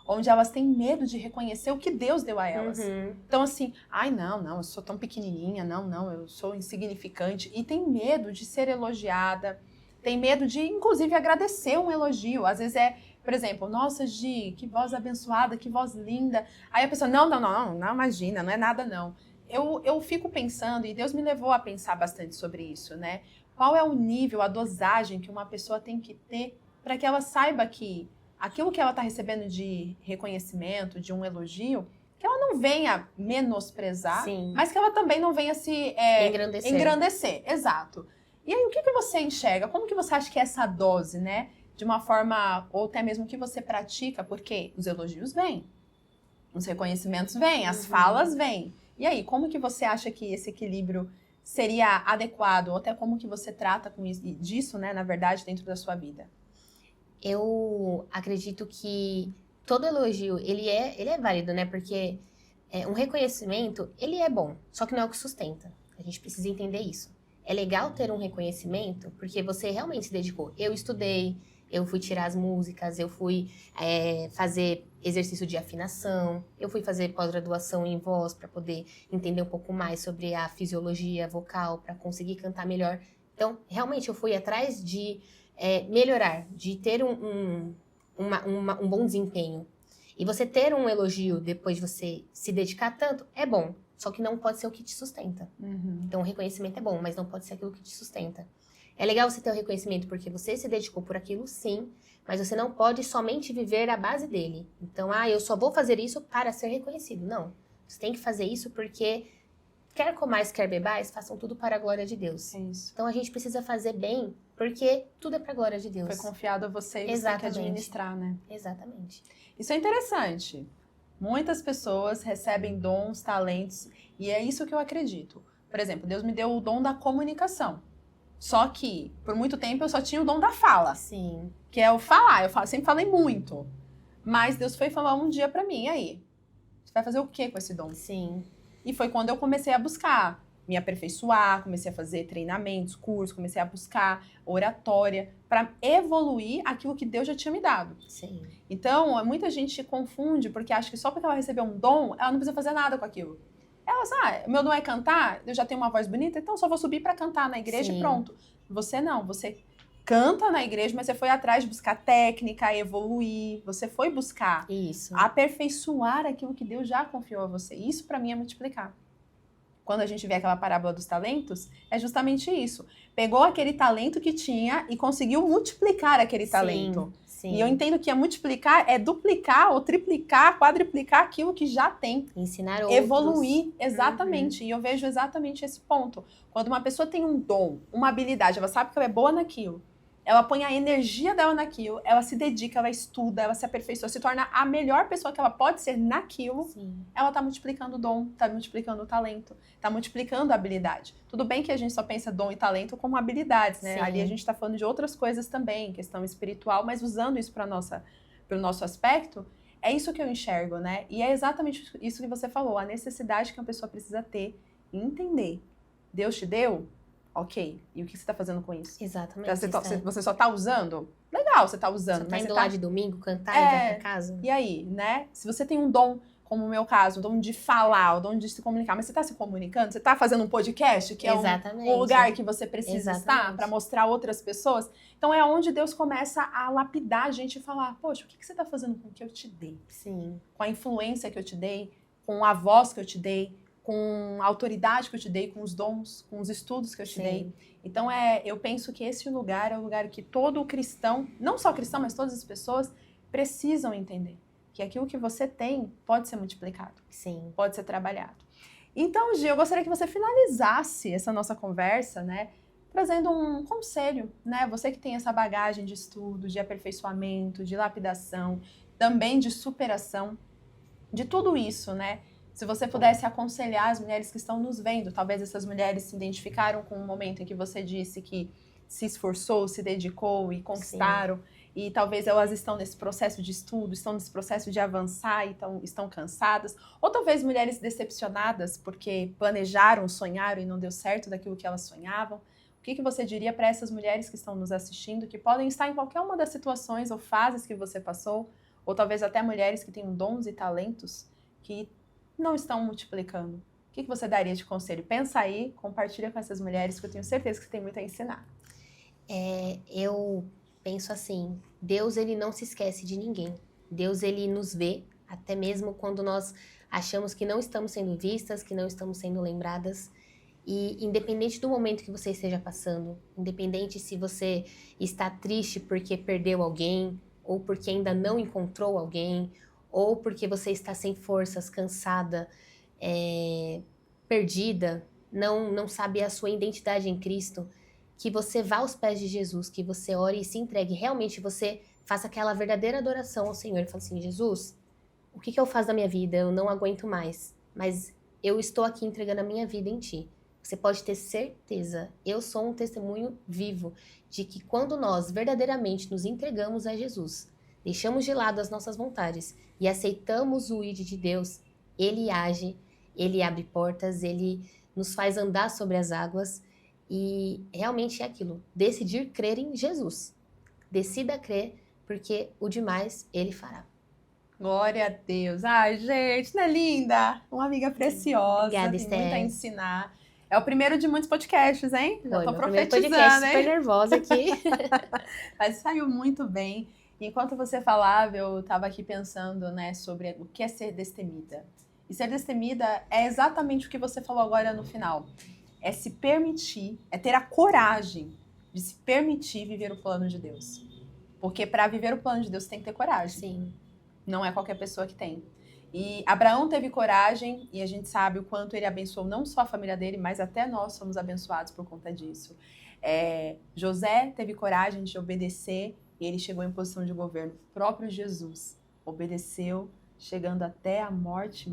Onde elas têm medo de reconhecer o que Deus deu a elas. Então assim, não, eu sou tão pequenininha, não, eu sou insignificante. E tem medo de ser elogiada, tem medo de, inclusive, agradecer um elogio. Às vezes por exemplo, nossa, Gi, que voz abençoada, que voz linda. Aí a pessoa, não, imagina, não é nada não. Eu fico pensando, e Deus me levou a pensar bastante sobre isso, né? Qual é o nível, a dosagem que uma pessoa tem que ter para que ela saiba que aquilo que ela está recebendo de reconhecimento, de um elogio, que ela não venha menosprezar, Sim. mas que ela também não venha se engrandecer. Exato. E aí, o que você enxerga? Como que você acha que é essa dose, né? De uma forma, ou até mesmo que você pratica, porque os elogios vêm, os reconhecimentos vêm, as falas vêm. E aí, como que você acha que esse equilíbrio seria adequado? Ou até como que você trata disso, né, na verdade, dentro da sua vida? Eu acredito que todo elogio, ele é válido, né? Porque um reconhecimento, ele é bom, só que não é o que sustenta. A gente precisa entender isso. É legal ter um reconhecimento, porque você realmente se dedicou. Eu estudei, eu fui tirar as músicas, eu fui fazer exercício de afinação, eu fui fazer pós-graduação em voz para poder entender um pouco mais sobre a fisiologia vocal, para conseguir cantar melhor. Então, realmente, eu fui atrás de melhorar, de ter um bom desempenho. E você ter um elogio depois de você se dedicar tanto é bom, só que não pode ser o que te sustenta. Então, o reconhecimento é bom, mas não pode ser aquilo que te sustenta. É legal você ter o reconhecimento porque você se dedicou por aquilo, sim, mas você não pode somente viver à base dele. Então, eu só vou fazer isso para ser reconhecido. Não. Você tem que fazer isso porque, quer comais, quer bebais, façam tudo para a glória de Deus. É isso. Então, a gente precisa fazer bem porque tudo é para a glória de Deus. Foi confiado a você e você tem que administrar, né? Exatamente. Isso é interessante. Muitas pessoas recebem dons, talentos, e é isso que eu acredito. Por exemplo, Deus me deu o dom da comunicação. Só que, por muito tempo, eu só tinha o dom da fala. Sim. Que é o falar. Eu sempre falei muito. Mas Deus foi falar um dia pra mim, e aí? Você vai fazer o que com esse dom? Sim. E foi quando eu comecei a buscar me aperfeiçoar, comecei a fazer treinamentos, cursos, comecei a buscar oratória para evoluir aquilo que Deus já tinha me dado. Sim. Então, muita gente confunde porque acha que só porque ela recebeu um dom, ela não precisa fazer nada com aquilo. Ela sabe, meu dom é cantar, eu já tenho uma voz bonita, então só vou subir para cantar na igreja e pronto. Você não, você canta na igreja, mas você foi atrás de buscar técnica, evoluir, você foi buscar aperfeiçoar aquilo que Deus já confiou a você. Isso para mim é multiplicar. Quando a gente vê aquela parábola dos talentos, é justamente isso. Pegou aquele talento que tinha e conseguiu multiplicar aquele talento. Sim. E eu entendo que multiplicar é duplicar ou triplicar, quadriplicar aquilo que já tem. Ensinar outros. Evoluir, exatamente. E eu vejo exatamente esse ponto. Quando uma pessoa tem um dom, uma habilidade, ela sabe que ela é boa naquilo, ela põe a energia dela naquilo, ela se dedica, ela estuda, ela se aperfeiçoa, se torna a melhor pessoa que ela pode ser naquilo, ela tá multiplicando o dom, tá multiplicando o talento, tá multiplicando a habilidade. Tudo bem que a gente só pensa dom e talento como habilidades, né? Ali a gente tá falando de outras coisas também, questão espiritual, mas usando isso pro nosso aspecto, é isso que eu enxergo, né? E é exatamente isso que você falou, a necessidade que uma pessoa precisa ter e entender. Deus te deu? Ok. E o que você está fazendo com isso? Exatamente. Você só está usando? Legal, você está usando. Você tá indo lá de domingo cantar e vai pra casa? E aí, né? Se você tem um dom, como o meu caso, um dom de falar, um dom de se comunicar, mas você está se comunicando? Você está fazendo um podcast, que é um lugar que você precisa estar para mostrar a outras pessoas? Então é onde Deus começa a lapidar a gente e falar, poxa, o que você está fazendo com o que eu te dei? Sim. Com a influência que eu te dei, com a voz que eu te dei, com a autoridade que eu te dei, com os dons, com os estudos que eu te dei. Então, eu penso que esse lugar é o lugar que todo cristão, não só cristão, mas todas as pessoas, precisam entender. Que aquilo que você tem pode ser multiplicado. Sim. Pode ser trabalhado. Então, Gi, eu gostaria que você finalizasse essa nossa conversa, né? Trazendo um conselho, né? Você que tem essa bagagem de estudo, de aperfeiçoamento, de lapidação, também de superação, de tudo isso, né? Se você pudesse aconselhar as mulheres que estão nos vendo, talvez essas mulheres se identificaram com o momento em que você disse que se esforçou, se dedicou e conquistaram, e talvez elas estão nesse processo de estudo, estão nesse processo de avançar e estão cansadas, ou talvez mulheres decepcionadas porque planejaram, sonharam e não deu certo daquilo que elas sonhavam. O que você diria para essas mulheres que estão nos assistindo, que podem estar em qualquer uma das situações ou fases que você passou, ou talvez até mulheres que têm dons e talentos que não estão multiplicando? O que você daria de conselho? Pensa aí, compartilha com essas mulheres que eu tenho certeza que tem muito a ensinar. Eu penso assim, Deus, ele não se esquece de ninguém. Deus, ele nos vê, até mesmo quando nós achamos que não estamos sendo vistas, que não estamos sendo lembradas. E independente do momento que você esteja passando, independente se você está triste porque perdeu alguém, ou porque ainda não encontrou alguém, ou porque você está sem forças, cansada, perdida, não sabe a sua identidade em Cristo, que você vá aos pés de Jesus, que você ore e se entregue, realmente você faça aquela verdadeira adoração ao Senhor e fale assim, Jesus, o que eu faço da minha vida? Eu não aguento mais, mas eu estou aqui entregando a minha vida em Ti. Você pode ter certeza, eu sou um testemunho vivo de que quando nós verdadeiramente nos entregamos a Jesus, deixamos de lado as nossas vontades e aceitamos o ID de Deus, Ele age, Ele abre portas, Ele nos faz andar sobre as águas e realmente é aquilo, decidir crer em Jesus. Decida crer, porque o demais Ele fará. Glória a Deus. Ai, gente, não é linda? Uma amiga preciosa, Obrigada, tem muito a ensinar. É o primeiro de muitos podcasts, hein? Já tô profetizando, podcast, hein? super nervosa aqui. Mas saiu muito bem. Enquanto você falava, eu estava aqui pensando, né, sobre o que é ser destemida. E ser destemida é exatamente o que você falou agora no final. É se permitir, é ter a coragem de se permitir viver o plano de Deus. Porque para viver o plano de Deus tem que ter coragem. Sim. Não é qualquer pessoa que tem. E Abraão teve coragem e a gente sabe o quanto ele abençoou não só a família dele, mas até nós somos abençoados por conta disso. José teve coragem de obedecer e ele chegou em posição de governo. O próprio Jesus obedeceu, chegando até a morte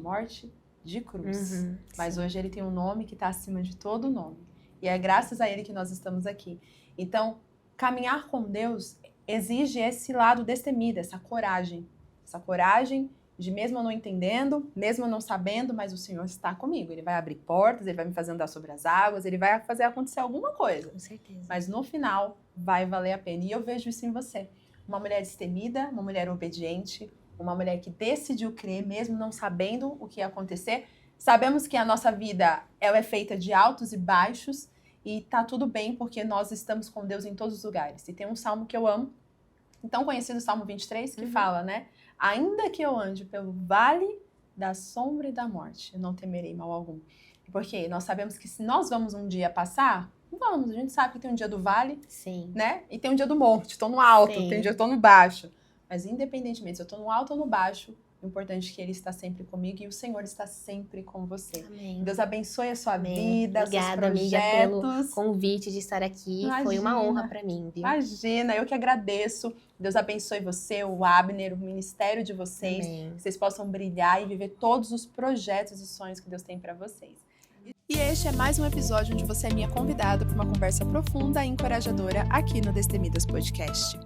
de cruz. Mas hoje ele tem um nome que está acima de todo nome. E é graças a ele que nós estamos aqui. Então, caminhar com Deus exige esse lado destemido, essa coragem. Essa coragem de mesmo eu não entendendo, mesmo eu não sabendo, mas o Senhor está comigo. Ele vai abrir portas, Ele vai me fazer andar sobre as águas, Ele vai fazer acontecer alguma coisa. Com certeza. Mas no final, vai valer a pena. E eu vejo isso em você. Uma mulher destemida, uma mulher obediente, uma mulher que decidiu crer, mesmo não sabendo o que ia acontecer. Sabemos que a nossa vida ela é feita de altos e baixos, e tá tudo bem, porque nós estamos com Deus em todos os lugares. E tem um salmo que eu amo, tão conhecido, o Salmo 23, que fala, né? Ainda que eu ande pelo vale da sombra e da morte, eu não temerei mal algum. Porque nós sabemos que se nós vamos um dia passar, vamos, a gente sabe que tem um dia do vale, sim, né? E tem um dia do monte, estou no alto, sim, tem um dia que estou no baixo. Mas independentemente se eu estou no alto ou no baixo, o importante é que Ele está sempre comigo e o Senhor está sempre com você. Amém. Deus abençoe a sua Amém. vida, obrigada, seus projetos. Amiga, pelo convite de estar aqui. Imagina. Foi uma honra para mim, viu? Imagina, eu que agradeço. Deus abençoe você, o Abner, o ministério de vocês. Amém. Que vocês possam brilhar e viver todos os projetos e sonhos que Deus tem para vocês. E este é mais um episódio onde você é minha convidada para uma conversa profunda e encorajadora aqui no Destemidas Podcast.